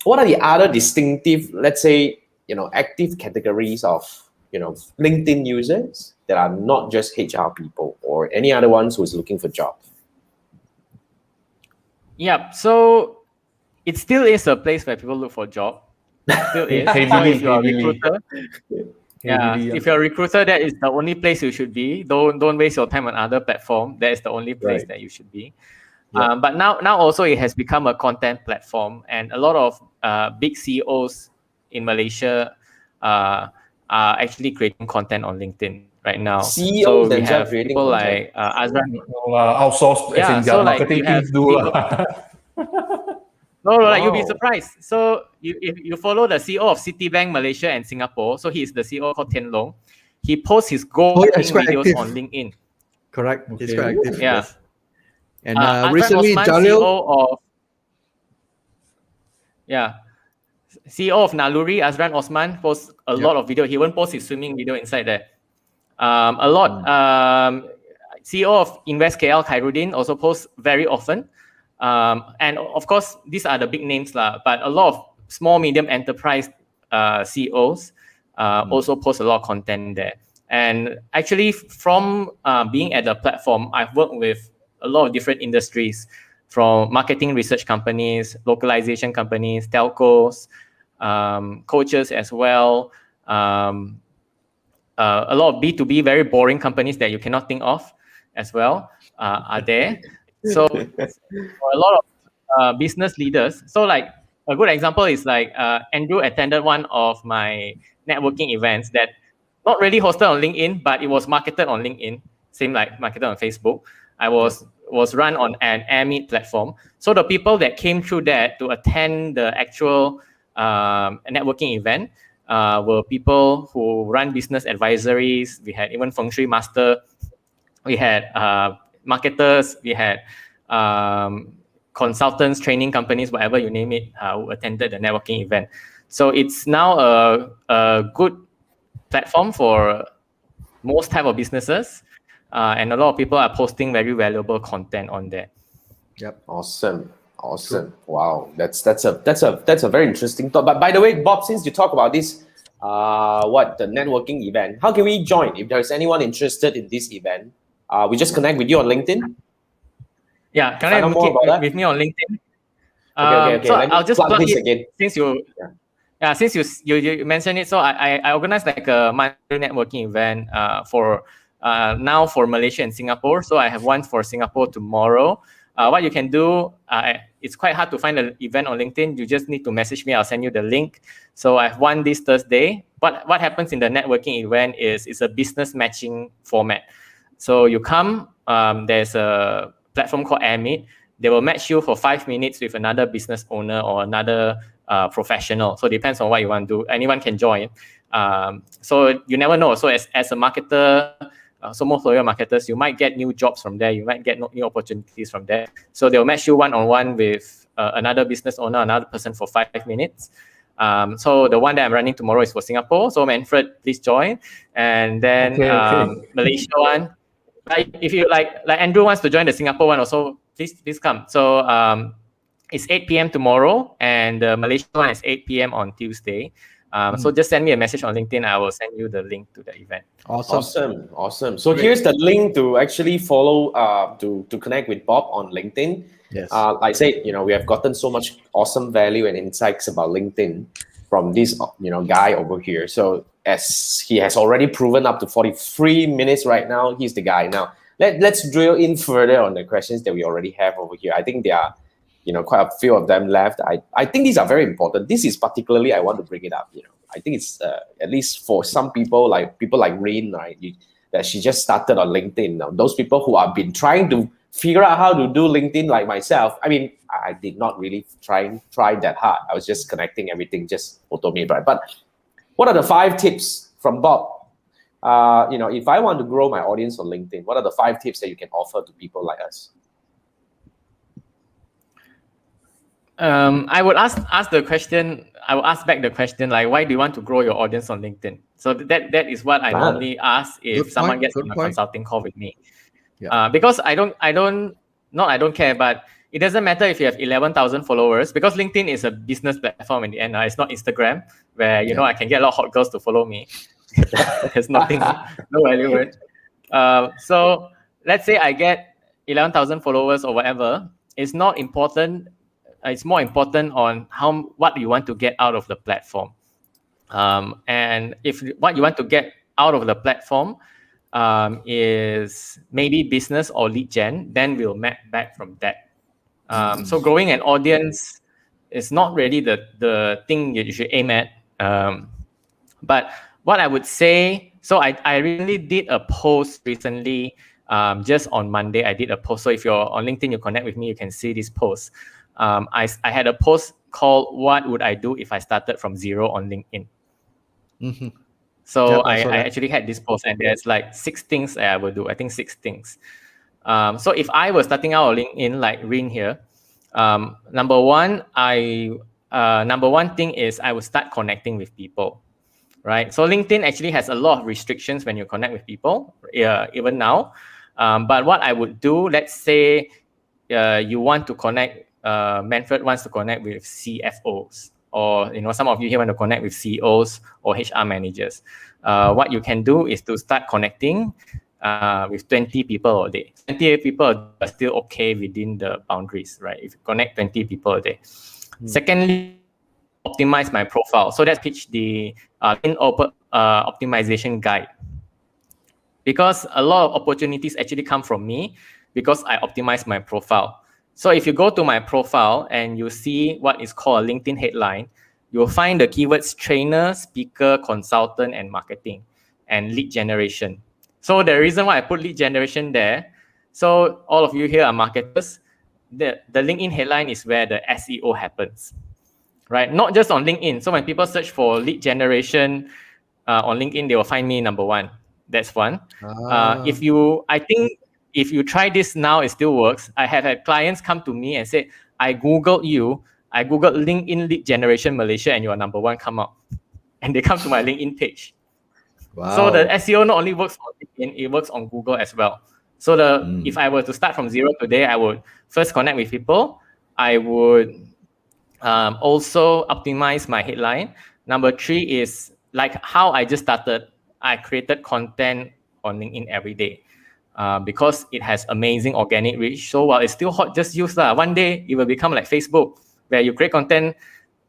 What are the other distinctive, let's say, active categories of, LinkedIn users that are not just HR people or any other ones who's looking for jobs? Yeah, so it still is a place where people look for a job. It still is. So if you're a recruiter, if you're a recruiter, that is the only place you should be. Don't waste your time on other platform. That is the only place that you should be. Yeah. But now also it has become a content platform, and a lot of big CEOs in Malaysia are actually creating content on LinkedIn right now. CEOs so we have people content. Like Azran. Outsourced, as in their marketing teams do. No, you'll be surprised. So if you follow the CEO of Citibank Malaysia and Singapore, so he's the CEO called Tian Long. he posts his go-to videos on LinkedIn. Correct. It's Okay. quite active. Yeah. Yes. And Azran recently, Osman, Jalil. CEO of Naluri, Azran Osman, posts a lot of video. He won't post his swimming video inside there. A lot. CEO of Invest KL, Khairuddin, also posts very often. And of course, these are the big names, but a lot of small, medium enterprise CEOs also post a lot of content there. And actually, from being at the platform, I've worked with a lot of different industries, from marketing research companies, localization companies, telcos, coaches as well. A lot of B2B, very boring companies that you cannot think of as well are there. So for a lot of business leaders, so like a good example is like Andrew attended one of my networking events that not really hosted on LinkedIn, but it was marketed on LinkedIn, same like marketed on Facebook. I was run on an AirMeet platform. So the people that came through that to attend the actual networking event were people who run business advisories. We had even Feng Shui Master. We had marketers. We had consultants, training companies, whatever you name it, who attended the networking event. So it's now a good platform for most type of businesses. And a lot of people are posting very valuable content on there. Yep. Awesome. Wow, that's a very interesting thought. But by the way, Bob, since you talk about this, the networking event, how can we join? If there's anyone interested in this event, we just connect with you on LinkedIn. Yeah, connect with me on LinkedIn. Okay. So Let me I'll just plug this it again. Since you mentioned it. So I organized like a monthly networking event for now for Malaysia and Singapore. So I have one for Singapore tomorrow. What you can do, it's quite hard to find an event on LinkedIn. You just need to message me. I'll send you the link. So I have one this Thursday. But what happens in the networking event is it's a business matching format. So you come, there's a platform called AirMeet. They will match you for 5 minutes with another business owner or another professional. So it depends on what you want to do. Anyone can join. So you never know. So as a marketer, so most loyal marketers, you might get new jobs from there. You might get new opportunities from there. So they'll match you one-on-one with another business owner, another person for 5 minutes. So the one that I'm running tomorrow is for Singapore. So Manfred, please join. And then Malaysia one. If you like Andrew wants to join the Singapore one also, please come. So it's 8 p.m. tomorrow, and the Malaysia one is 8 p.m. on Tuesday. So just send me a message on LinkedIn. I will send you the link to the event. Awesome. So here's the link to actually follow, to connect with Bob on LinkedIn. Yes. Like I said, we have gotten so much awesome value and insights about LinkedIn from this, guy over here. So as he has already proven up to 43 minutes right now, he's the guy. Now let's drill in further on the questions that we already have over here. I think there are, quite a few of them left. I think these are very important. This is particularly, I want to bring it up. I think it's at least for some people like Rain, right? That she just started on LinkedIn. Now, those people who have been trying to figure out how to do LinkedIn like myself. I mean, I did not really try that hard. I was just connecting everything, just automate, right? But what are the 5 tips from Bob? If I want to grow my audience on LinkedIn, what are the 5 tips that you can offer to people like us? I would ask the question. I will ask back the question like, why do you want to grow your audience on LinkedIn? So that is what I normally ask if someone gets on a consulting call with me. Yeah. Because I don't care, but it doesn't matter if you have 11,000 followers, because LinkedIn is a business platform in the end. It's not Instagram where I can get a lot of hot girls to follow me. There's no value in it. So let's say I get 11,000 followers or whatever. It's not important. It's more important on what you want to get out of the platform. And if what you want to get out of the platform is maybe business or lead gen, then we'll map back from that. So growing an audience is not really the thing you should aim at. But what I would say, so I really did a post recently, just on Monday. I did a post. So if you're on LinkedIn, you connect with me, you can see this post. I had a post called "What Would I Do If I Started From Zero" on LinkedIn. So Yep, I I saw that. actually had this post, and there's like 6 things that I would do. I think 6 things. So if I was starting out on LinkedIn, like Rin here, number one thing is I would start connecting with people, right? So LinkedIn actually has a lot of restrictions when you connect with people, even now. But what I would do, let's say you want to connect, Manfred wants to connect with CFOs, or some of you here want to connect with CEOs or HR managers. What you can do is to start connecting with 20 people a day. 20 people are still okay within the boundaries, right? If you connect 20 people a day. Secondly, optimize my profile. So let's pitch the optimization guide. Because a lot of opportunities actually come from me because I optimize my profile. So if you go to my profile and you see what is called a LinkedIn headline, you'll find the keywords trainer, speaker, consultant, and marketing, and lead generation. So the reason why I put lead generation there, so all of you here are marketers, the LinkedIn headline is where the SEO happens, right? Not just on LinkedIn. So when people search for lead generation on LinkedIn, they will find me number one. That's one. I think if you try this now, it still works. I have had clients come to me and say, I Googled LinkedIn lead generation Malaysia, and you are number one, come up. And they come to my LinkedIn page. Wow. So the SEO not only works on LinkedIn, it works on Google as well. So if I were to start from zero today, I would first connect with people. I would also optimize my headline. Number 3 is like how I just started. I created content on LinkedIn every day because it has amazing organic reach. So while it's still hot, just use that. One day it will become like Facebook, where you create content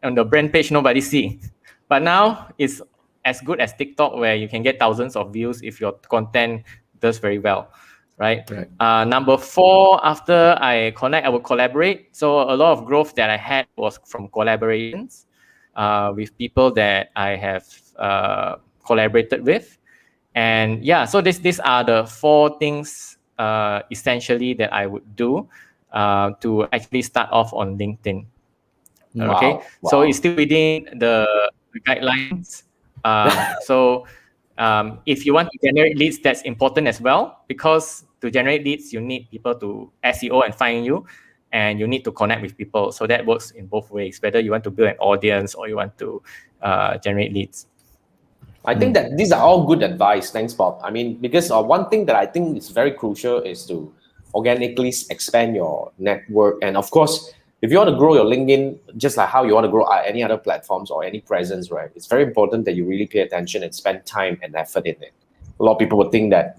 on the brand page, nobody see. But now it's as good as TikTok, where you can get thousands of views if your content does very well, right? Number 4, after I connect, I will collaborate. So a lot of growth that I had was from collaborations with people that I have collaborated with. And yeah, so these are the 4 things essentially that I would do to actually start off on LinkedIn. Okay, Wow. so it's still within the guidelines. If you want to generate leads, that's important as well, because to generate leads, you need people to SEO and find you, and you need to connect with people. So that works in both ways, whether you want to build an audience or you want to generate leads. I think that these are all good advice. Thanks, Bob. I mean, because one thing that I think is very crucial is to organically expand your network. And of course, if you want to grow your LinkedIn, just like how you want to grow any other platforms or any presence, right? It's very important that you really pay attention and spend time and effort in it. A lot of people would think that,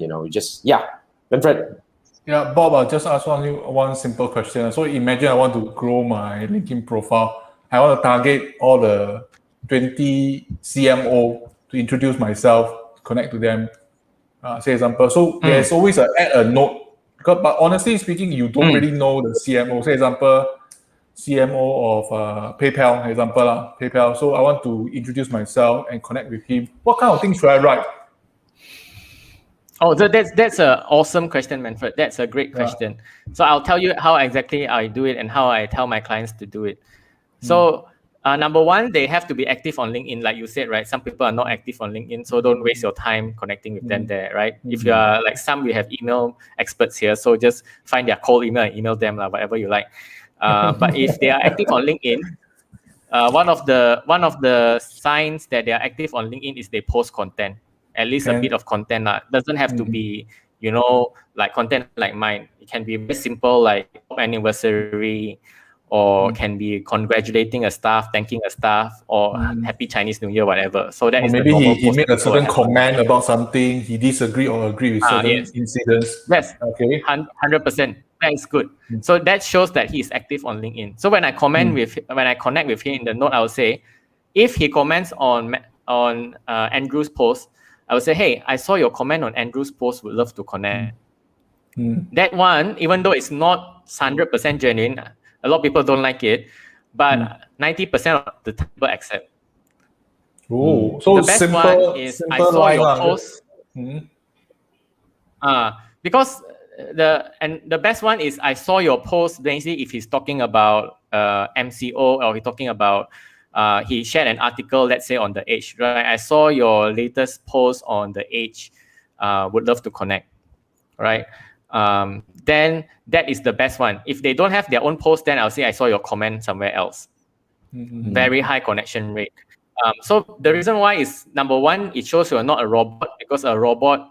Manfred. Yeah, Bob, I'll just ask one simple question. So imagine I want to grow my LinkedIn profile. I want to target all the 20 CMO to introduce myself, connect to them, say example. So there's always add a note. But honestly speaking, you don't really know the CMO. Say example, CMO of PayPal. So I want to introduce myself and connect with him. What kind of things should I write? Oh, that's an awesome question, Manfred. That's a great question. So I'll tell you how exactly I do it and how I tell my clients to do it. So number 1, they have to be active on LinkedIn, like you said, right? Some people are not active on LinkedIn, so don't waste your time connecting with them there, right? If you are like we have email experts here, so just find their cold email and email them, whatever you like. But if they are active on LinkedIn, one of the signs that they are active on LinkedIn is they post content, at least a bit of content. Doesn't have to be, like content like mine. It can be very simple, like anniversary, or can be congratulating a staff, thanking a staff, or Happy Chinese New Year, whatever. So that or is maybe the normal he post made that a people certain have. comment about something, he disagree or agree with certain incidents. Yes, okay, 100%. That is good. So that shows that he is active on LinkedIn. So when I connect with him in the note, I will say, if he comments on Andrew's post, I will say, hey, I saw your comment on Andrew's post, would love to connect. That one, even though it's not 100% genuine, a lot of people don't like it, but 90% of the people accept. Oh, so the best simple, one is I saw your post. Because the best one is I saw your post. Basically, if he's talking about MCO or he's talking about he shared an article, let's say on The Edge, right? I saw your latest post on The Edge. Would love to connect, right? Then that is the best one. If they don't have their own post, then I'll say I saw your comment somewhere else. Very high connection rate. So the reason why is, number one, it shows you're not a robot, because a robot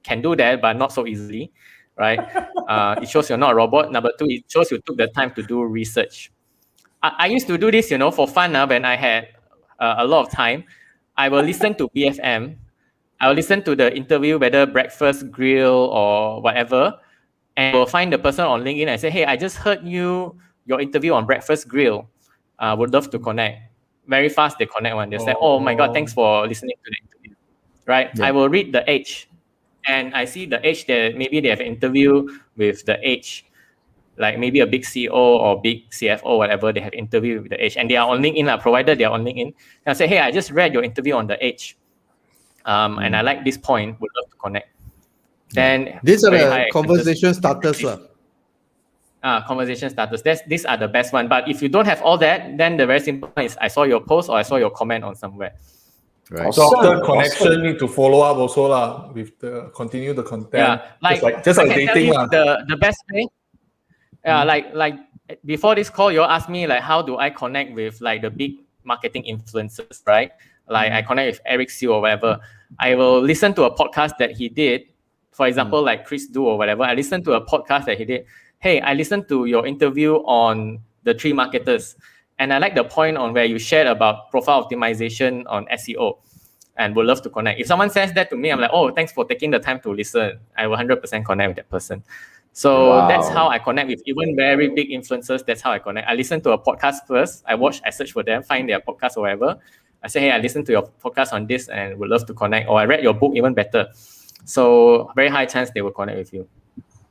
can do that, but not so easily, right? It shows you're not a robot. Number two, it shows you took the time to do research. I used to do this, for fun. When I had a lot of time, I will listen to BFM. I will listen to the interview, whether Breakfast Grill or whatever, and will find the person on LinkedIn and say, hey, I just heard your interview on Breakfast Grill. Would love to connect. Very fast they connect one. They say, oh my God, thanks for listening to the interview. Right? Yeah. I will read The Edge, and I see The Edge that maybe they have an interview with The Edge, like maybe a big CEO or big CFO, whatever, they have interview with The Edge, and they are on LinkedIn, provided they are on LinkedIn. And I say, hey, I just read your interview on The Edge, and I like this point, would love to connect. Then these are the conversation starters. Conversation starters. These are the best one. But if you don't have all that, then the very simple one is I saw your post or I saw your comment on somewhere. Right. So after connection, need to follow up also with continue the content. Yeah, just like dating. The best way. Yeah, like before this call, you asked me like how do I connect with like the big marketing influencers, right? Like I connect with Eric Siu or whatever. I will listen to a podcast that he did. For example, like Chris Du or whatever. I listened to a podcast that he did. Hey, I listened to your interview on the 3 Marketers, and I like the point on where you shared about profile optimization on SEO, and would love to connect. If someone says that to me, I'm like, oh, thanks for taking the time to listen. I will 100% connect with that person. So that's how I connect with even very big influencers. That's how I connect. I listen to a podcast first. I search for them, find their podcast or whatever. I say, hey, I listened to your podcast on this and would love to connect. Or I read your book, even better. So very high chance they will connect with you.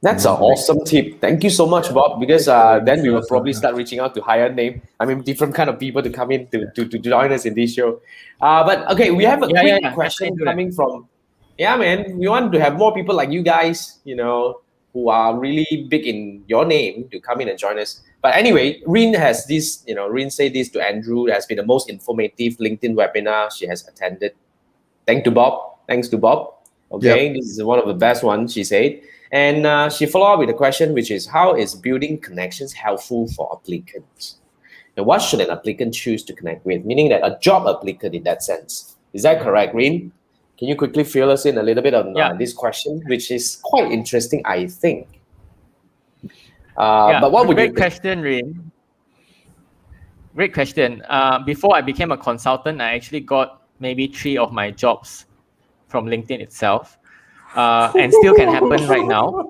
That's an awesome tip. Thank you so much, Bob, because then we will probably start reaching out to higher name. Different kind of people to come in to join us in this show. But okay, we have a quick question coming from, we want to have more people like you guys, who are really big in your name to come in and join us. But anyway, Rin has this, Rin said this to Andrew. It has been the most informative LinkedIn webinar she has attended. Thanks to Bob. Okay, This is one of the best ones, she said. And she followed up with a question, which is, how is building connections helpful for applicants? And what should an applicant choose to connect with? Meaning that a job applicant in that sense. Is that correct, Rin? Can you quickly fill us in a little bit on this question, which is quite interesting, I think. But what would you think? Great question, Rin. Great question. Before I became a consultant, I actually got maybe 3 of my jobs from LinkedIn itself. And still can happen right now.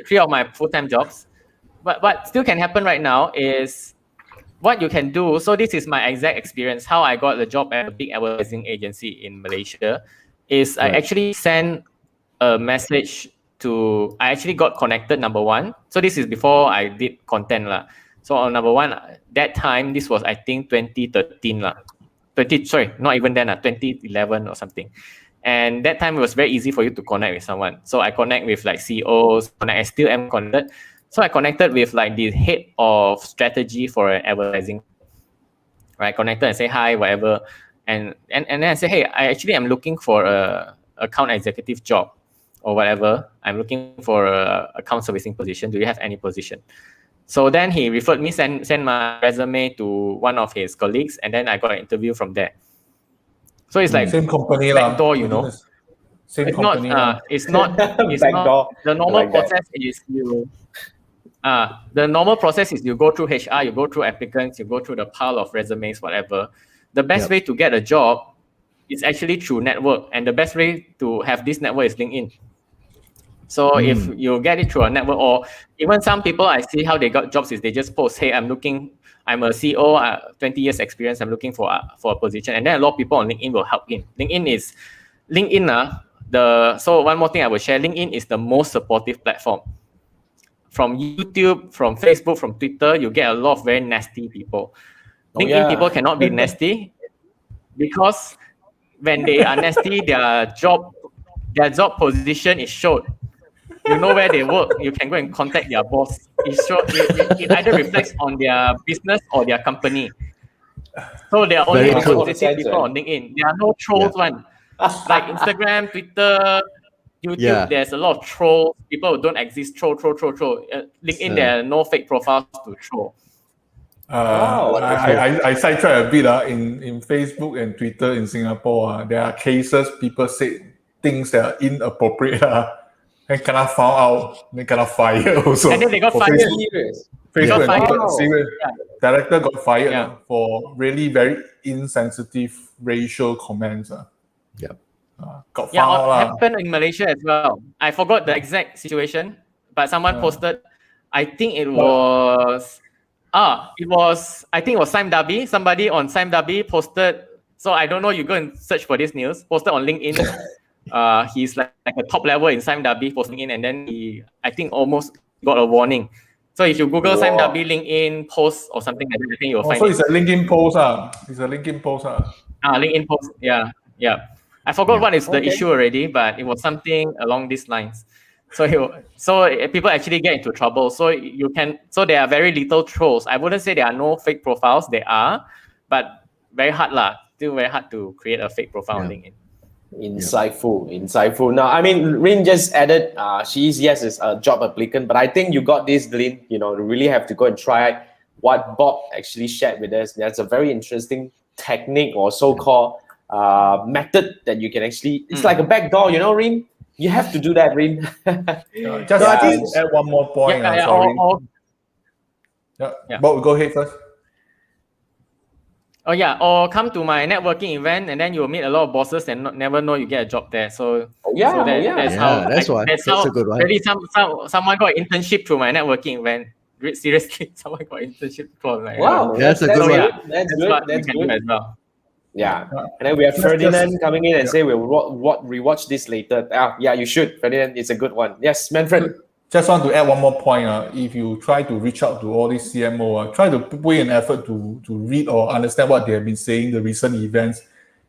3 of my full-time jobs. But what still can happen right now is what you can do. So this is my exact experience. How I got the job at a big advertising agency in Malaysia is I actually sent a message to, I actually got connected, number one. So this is before I did content. So on number one, that time, this was, I think, 2013. Not even then, 2011 or something. And that time it was very easy for you to connect with someone. So I connect with like CEOs, I still am connected. So I connected with like the head of strategy for an advertising. Right, connected and say hi, whatever. And then I say, hey, I actually am looking for a account executive job or whatever. I'm looking for a account servicing position. Do you have any position? So then he referred me, send my resume to one of his colleagues, and then I got an interview from there. So it's like same company backdoor, Same it's company. It's not. The normal process is the normal process is you go through HR, you go through applicants, you go through the pile of resumes, whatever. The best way to get a job is actually through network, and the best way to have this network is LinkedIn. So if you get it through a network, or even some people I see how they got jobs is they just post, hey, I'm a CEO, 20 years experience, I'm looking for a position. And then a lot of people on LinkedIn will help in. So one more thing I will share, LinkedIn is the most supportive platform. From YouTube, from Facebook, from Twitter, you get a lot of very nasty people. LinkedIn people cannot be nasty because when they are nasty, their job position is showed. You know where they work. You can go and contact their boss. It either reflects on their business or their company. So there are only Very true. positive people on LinkedIn. There are no trolls one. Like Instagram, Twitter, YouTube, Yeah. there's a lot of trolls. People who don't exist, troll. LinkedIn, there are no fake profiles to troll. I sidetrack a bit. In Facebook and Twitter in Singapore, there are cases people say things that are inappropriate. And cannot found out, they cannot fire also. And then they got For fired. Facebook Got and Twitter, fired. serious. Director got fired Yeah. for really very insensitive racial comments. Yeah. Got Yeah, found it out. happened in Malaysia as well. I forgot the exact situation, but someone posted. I think it was. I think it was Sime Darby. Somebody on Sime Darby posted. So I don't know. You go and search for this news. Posted on LinkedIn. He's like a top level in Sime Darby posting in, and then I think almost got a warning. So if you Google Sime Darby LinkedIn post or something like that, I think you'll find So it. it's a LinkedIn post. It's a LinkedIn post. LinkedIn post. Yeah. I forgot what is the issue already, but it was something along these lines. So people actually get into trouble. So there are very little trolls. I wouldn't say there are no fake profiles. There are, but very hard lah. Still very hard to create a fake profile on LinkedIn. Insightful. Now, I mean, Rin just added, is a job applicant, but I think you got this, Rin. You really have to go and try what Bob actually shared with us. That's a very interesting technique or so-called method that you can actually. It's like a back door, Rin. You have to do that, Rin. I think add one more point. Sorry. Bob, go ahead first. Or come to my networking event, and then you'll meet a lot of bosses and never know you get a job there. So that's how. That's a good one. Really, someone got an internship through my networking event. Seriously, someone got an internship through my. Wow, that's a good one. That's good. That's good as well. Yeah, and then we have Ferdinand coming in and say we'll rewatch this later. Yeah, you should, Ferdinand. It's a good one. Yes, Manfred. Just want to add one more point. If you try to reach out to all these CMO, try to put in effort to read or understand what they have been saying, the recent events,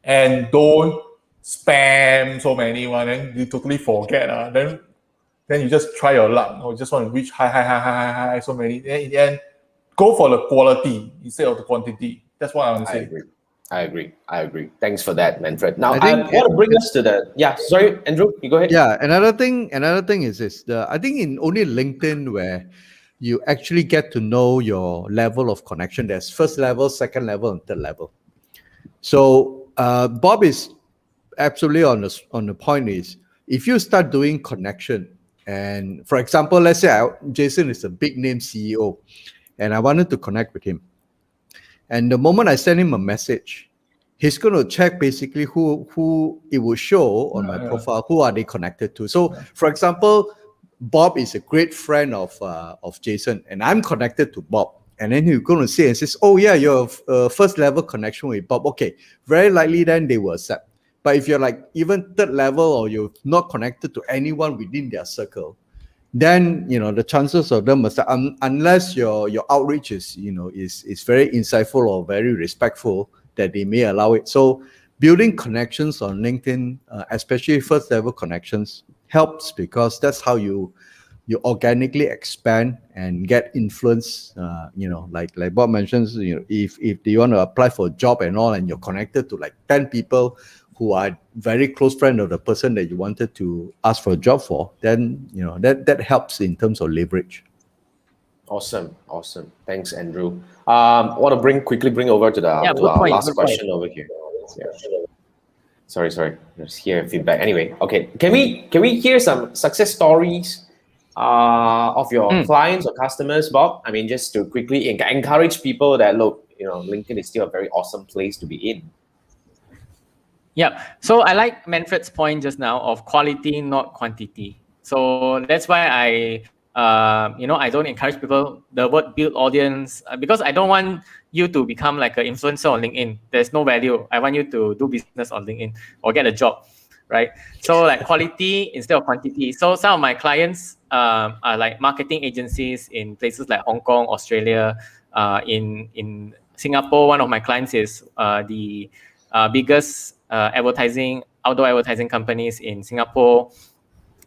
and don't spam so many one. And you totally forget. Then you just try your luck, or just want to reach high, so many. Then in the end, go for the quality instead of the quantity. That's what I want to say. I agree. Thanks for that, Manfred. Now, I want to bring us to the... Yeah, sorry, Andrew, you go ahead. Yeah, another thing is this. I think in only LinkedIn where you actually get to know your level of connection. There's first level, second level, and third level. So Bob is absolutely on the point is, if you start doing connection, and for example, let's say Jason is a big name CEO, and I wanted to connect with him. And the moment I send him a message, he's going to check basically who it will show on my profile, who are they connected to. So, for example, Bob is a great friend of Jason, and I'm connected to Bob. And then he's going to say and says, "Oh yeah, you're a first level connection with Bob." Okay, very likely then they will accept. But if you're like even third level or you're not connected to anyone within their circle, then the chances of them unless your outreach is very insightful or very respectful, that they may allow it. So building connections on LinkedIn, especially first level connections, helps because that's how you organically expand and get influence. Like Bob mentions, if you want to apply for a job and all, and you're connected to like 10 people who are very close friend of the person that you wanted to ask for a job for, then that helps in terms of leverage. Awesome. Thanks, Andrew. I want to quickly bring over to our last question over here. Yeah. Sorry. Let's hear feedback. Anyway, okay. Can we hear some success stories of your clients or customers, Bob? I mean, just to quickly encourage people that look, LinkedIn is still a very awesome place to be in. Yeah. So I like Manfred's point just now of quality, not quantity. So that's why I don't encourage people the word build audience because I don't want you to become like an influencer on LinkedIn. There's no value. I want you to do business on LinkedIn or get a job, right? So like quality instead of quantity. So some of my clients are like marketing agencies in places like Hong Kong, Australia. In Singapore, one of my clients is the biggest outdoor advertising companies in Singapore.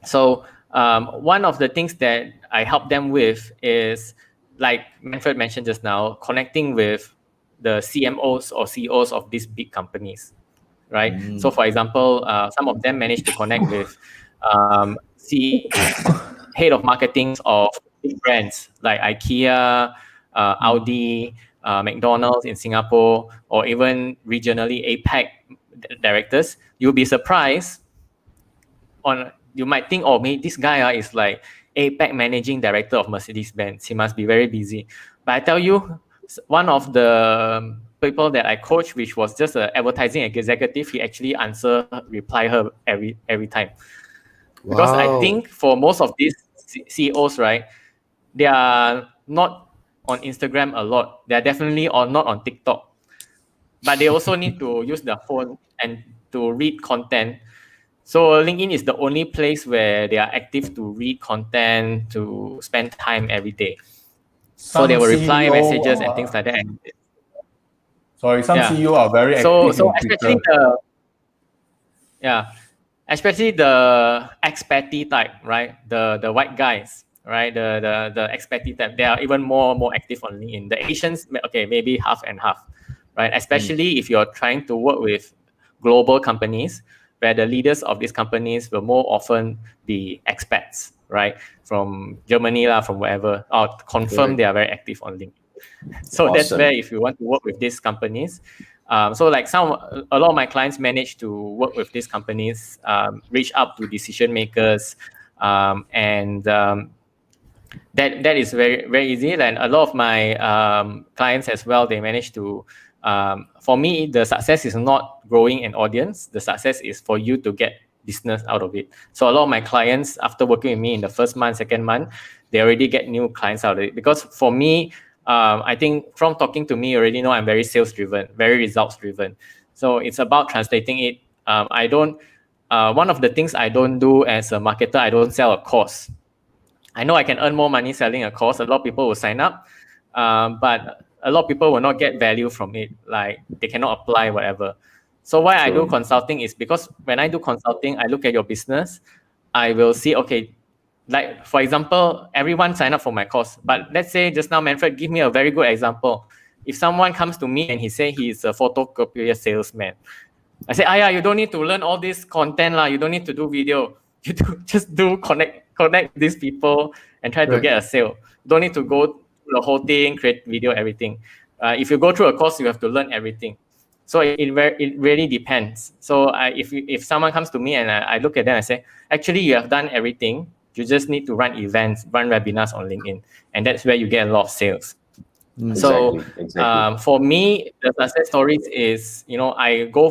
So one of the things that I help them with is, like Manfred mentioned just now, connecting with the CMOs or CEOs of these big companies, right? So, for example, some of them managed to connect with head of marketing of big brands like IKEA, Audi, McDonald's in Singapore, or even regionally APAC directors. You'll be surprised. You might think, oh, maybe this guy is like APAC managing director of Mercedes-Benz. He must be very busy. But I tell you, one of the people that I coached, which was just an advertising executive, he actually reply her every time. Because I think for most of these CEOs, right, they are not on Instagram a lot. They are definitely not on TikTok. But they also need to use their phone and to read content. So LinkedIn is the only place where they are active to read content, to spend time every day. So they will reply messages and things like that. Some CEO are very active. So especially the expaty type, right? The white guys, right? The expaty type, they are even more active on LinkedIn. The Asians, okay, maybe half and half, right? Especially if you're trying to work with global companies, where the leaders of these companies will more often be expats, right? From Germany, from wherever, or confirm they are very active on LinkedIn. So that's where, if you want to work with these companies, so like a lot of my clients manage to work with these companies, reach out to decision makers, and that is very, very easy. And a lot of my clients as well, they manage to, for me, the success is not growing an audience. The success is for you to get business out of it. So a lot of my clients, after working with me in the first month, second month, they already get new clients out of it. Because for me, I think from talking to me, you already know I'm very sales driven, very results driven. So it's about translating it. One of the things I don't do as a marketer, I don't sell a course. I know I can earn more money selling a course. A lot of people will sign up, but a lot of people will not get value from it. Like they cannot apply whatever. So why I do consulting is because when I do consulting, I look at your business. I will see, okay, like for example, everyone sign up for my course. But let's say just now, Manfred, give me a very good example. If someone comes to me and he say he's a photocopier salesman, I say, you don't need to learn all this content lah. You don't need to do video. Just connect these people and try to get a sale. Don't need to go through the whole thing, create video, everything. If you go through a course, you have to learn everything. So it really depends. So if someone comes to me and I look at them, I say, actually, you have done everything. You just need to run events, run webinars on LinkedIn, and that's where you get a lot of sales. Exactly. For me, the success stories is, I go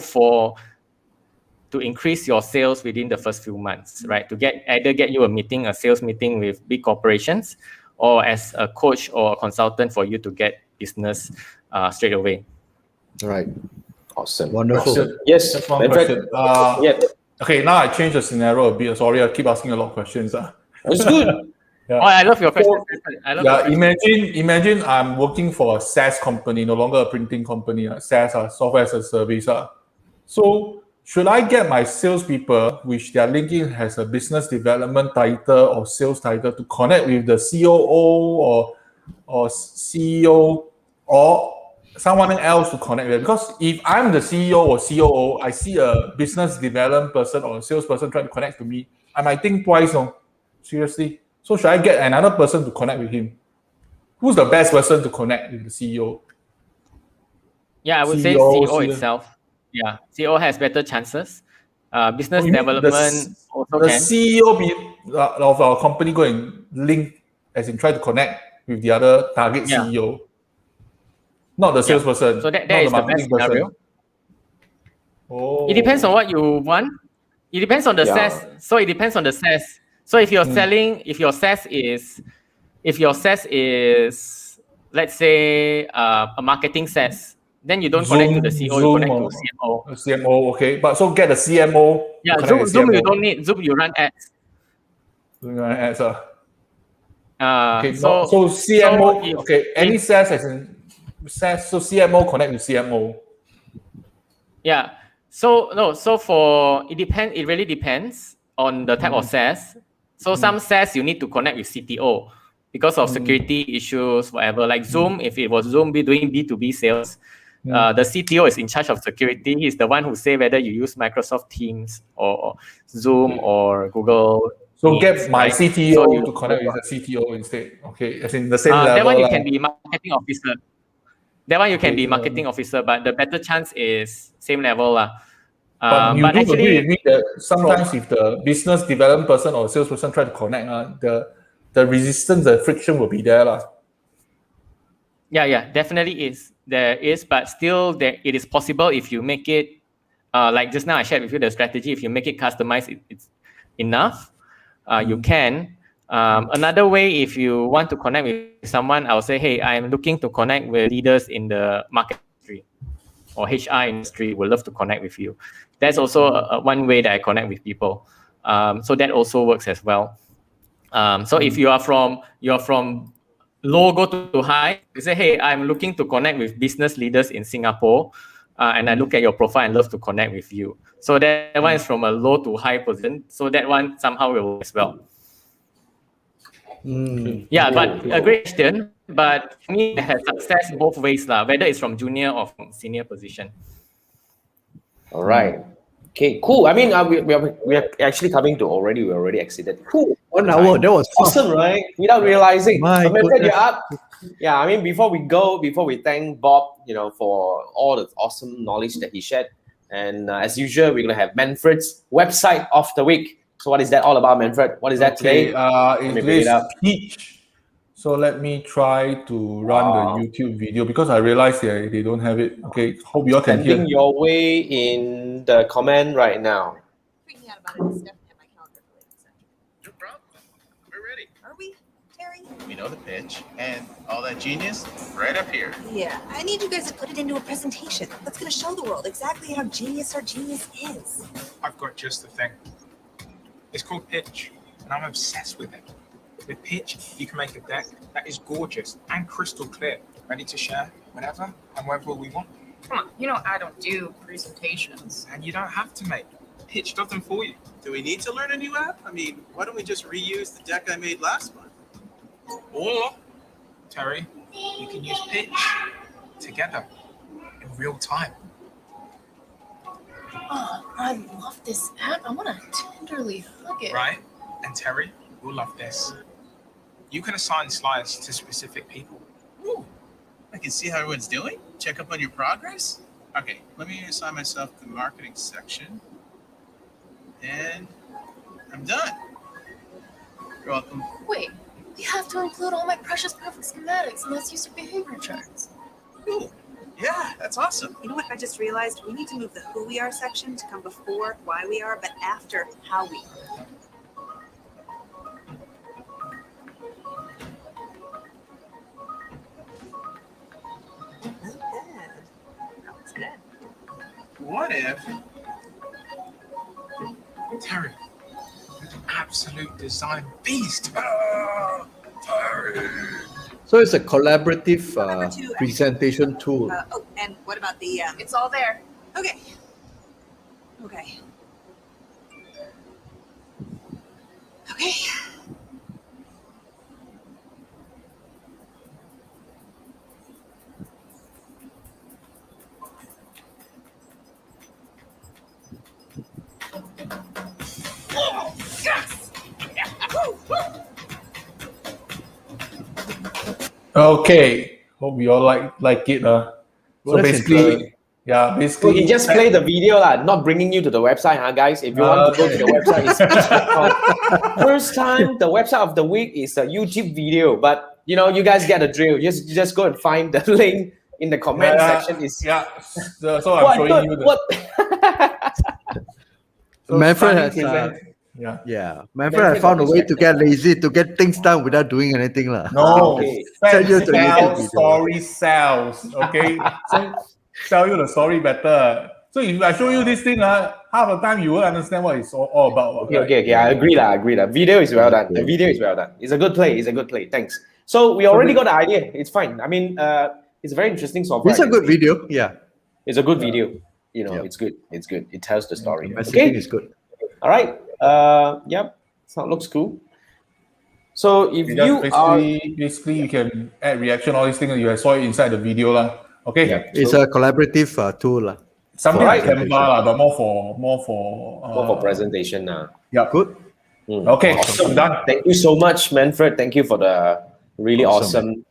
to increase your sales within the first few months, right? To either get you a sales meeting with big corporations, or as a coach or a consultant for you to get business straight away. Right. Awesome. Wonderful. Yes. Just one question. Okay, now I change the scenario a bit. Sorry, I keep asking a lot of questions. It's good. Yeah. Oh, I love your question. Imagine I'm working for a SaaS company, no longer a printing company. SaaS, software as a service. So should I get my salespeople, which their LinkedIn has a business development title or sales title, to connect with the COO or CEO or someone else to connect with? Because if I'm the CEO or COO, I see a business development person or a salesperson trying to connect to me, I might think twice. No, seriously. So should I get another person to connect with him? Who's the best person to connect with the CEO? Yeah, I would say CEO itself. Yeah, CEO has better chances. Business development also the can. CEO of our company go and link, as in try to connect with the other target CEO, not the salesperson. So that is the best scenario. It depends on what you want. It depends on the SaaS. So it depends on the SaaS. So if you're selling, if your SaaS is, let's say, a marketing SaaS, then you don't connect to the CEO, you connect to CMO. CMO, okay. But so get a CMO. Yeah, Zoom you don't need. Zoom you run ads. You run ads. Okay, so CMO, okay. Any SaaS as in SaaS, so CMO connect with CMO. Yeah. So for it depends. It really depends on the type of SaaS. So some SaaS you need to connect with CTO because of security issues, whatever. Like Zoom, if it was Zoom doing B2B sales, The CTO is in charge of security. He's the one who say whether you use Microsoft Teams or Zoom or Google. So Meets, get my right? CTO So you, to connect with the CTO instead. Okay, as in the same that level. one you can be marketing officer. That one you can be Okay, marketing officer, but the better chance is same level lah. But you But do agree with actually, me that sometimes if the business development person or salesperson try to connect, the resistance, the friction will be there. yeah, definitely is. There is, but still it is possible if you make it, like just now I shared with you the strategy, if you make it customized, it's enough, you can. Another way, if you want to connect with someone, I'll say, hey, I'm looking to connect with leaders in the market industry or HR industry, would love to connect with you. That's also one way that I connect with people. So that also works as well. So if you're from low go to high, you say, hey, I'm looking to connect with business leaders in Singapore, and I look at your profile and love to connect with you. So that one is from a low to high position. So that one somehow will work as well. Yeah, but a great question. But for me, it has success both ways, whether it's from junior or from senior position. All right. Okay, cool. I mean, we are actually coming to already. We already exceeded. Cool. 1 hour. That was Awesome, right? Without realizing. My But Manfred, goodness. you're up. Yeah, I mean, before we thank Bob, for all the awesome knowledge that he shared, and as usual, we're gonna have Manfred's website of the week. So, what is that all about, Manfred? What is that today? It bring it is up. Peach. So let me try to run the YouTube video because I realized they don't have it. Okay, hope you all can hear. Sending your way in the comment right now. Freaking out about it. It's definitely on my calendar for later this afternoon. No problem. We're ready. Are we, Terry? We know the pitch and all that genius right up here. Yeah, I need you guys to put it into a presentation that's going to show the world exactly how genius our genius is. I've got just the thing. It's called Pitch, and I'm obsessed with it. With Pitch, you can make a deck that is gorgeous and crystal clear, ready to share whenever and wherever we want. Come on, you know I don't do presentations. And you don't have to make. Pitch does them for you. Do we need to learn a new app? I mean, why don't we just reuse the deck I made last month? Or, Terry, you can use Pitch together in real time. Oh, I love this app. I want to tenderly hug it. Right? And Terry, you'll love this. You can assign slides to specific people. Ooh, I can see how everyone's doing. Check up on your progress. Okay, let me assign myself the marketing section. And I'm done. You're welcome. Wait, we have to include all my precious perfect schematics and let's use your behavior charts. Cool. Yeah, that's awesome. You know what I just realized? We need to move the who we are section to come before why we are, but after how we are. Not bad. That was good. What if? Terry, an absolute design beast. Ah, Terry. So it's a collaborative presentation tool. And what about the? It's all there. Okay. Okay. Okay. Oh, yes! Okay, hope you all like it. So Well, that's basically, So basically, he just play the video, not bringing you to the website, guys. If you want to go to the website, it's Pitch.com. First time, the website of the week is a YouTube video, but you guys get the drill. Just go and find the link in the comment section. So I'm showing you the. What? So Manfred has, Manfred Manfred has found a way to get lazy, to get things done without doing anything. No, Okay. Send you to YouTube video. story sells. Okay, so tell you the story better. So if I show you this thing, half the time you will understand what it's all about. Okay. I agree. Video is well done. The video is well done. It's a good play. Thanks. So we already got the idea. It's fine. I mean, it's a very interesting software. It's a good video. Yeah. It's a good video. It's good. It tells the story. The messaging Okay. is good. All right. Yep. So it looks cool. So if You you are basically you can add reaction, all these things. You saw it inside the video, lah. Okay. Yeah. It's a collaborative tool. Something like Presentation. Canva, lah, but more More for for presentation now. Yeah. Good. Okay, Awesome. I'm done. Thank you so much, Manfred. Thank you for the really Awesome.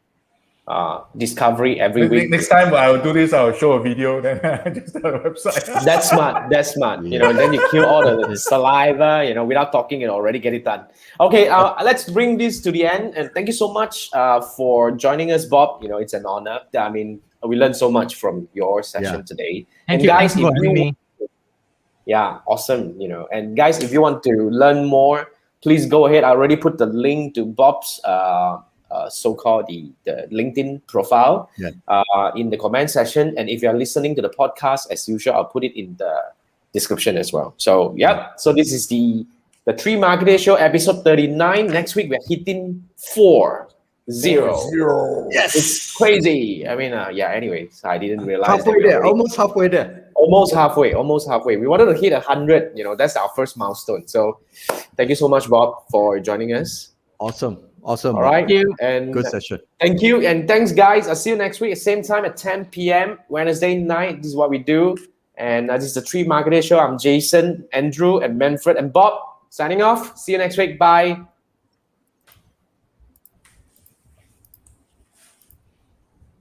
awesome discovery every week. Next time I will do this, I will show a video, then just the website. That's smart. That's smart. You know, and then you kill all the saliva, you know, without talking and already get it done. Okay, let's bring this to the end. And thank you so much for joining us, Bob. You know, it's an honor. I mean, we learned so much from your session today. Thank and you. guys, Thank you for if having you me. Yeah, awesome. You know, and guys, if you want to learn more, please go ahead. I already put the link to Bob's so-called the LinkedIn profile in the comment section. And if you're listening to the podcast, as usual, I'll put it in the description as well. So so this is the Three Marketeers Show episode 39. Next week we're hitting 40. Yes, it's crazy. I mean, anyways, I didn't realize Halfway there, almost halfway there. Almost halfway. We wanted to hit 100. You know, that's our first milestone. So, thank you so much, Bob, for joining us. Awesome. All Thank right, you. and Good session. Thank you, and thanks, guys. I'll see you next week at same time at 10 p.m. Wednesday night. This is what we do, and this is the Three Marketeers Show. I'm Jason, Andrew, and Manfred, and Bob signing off. See you next week. Bye.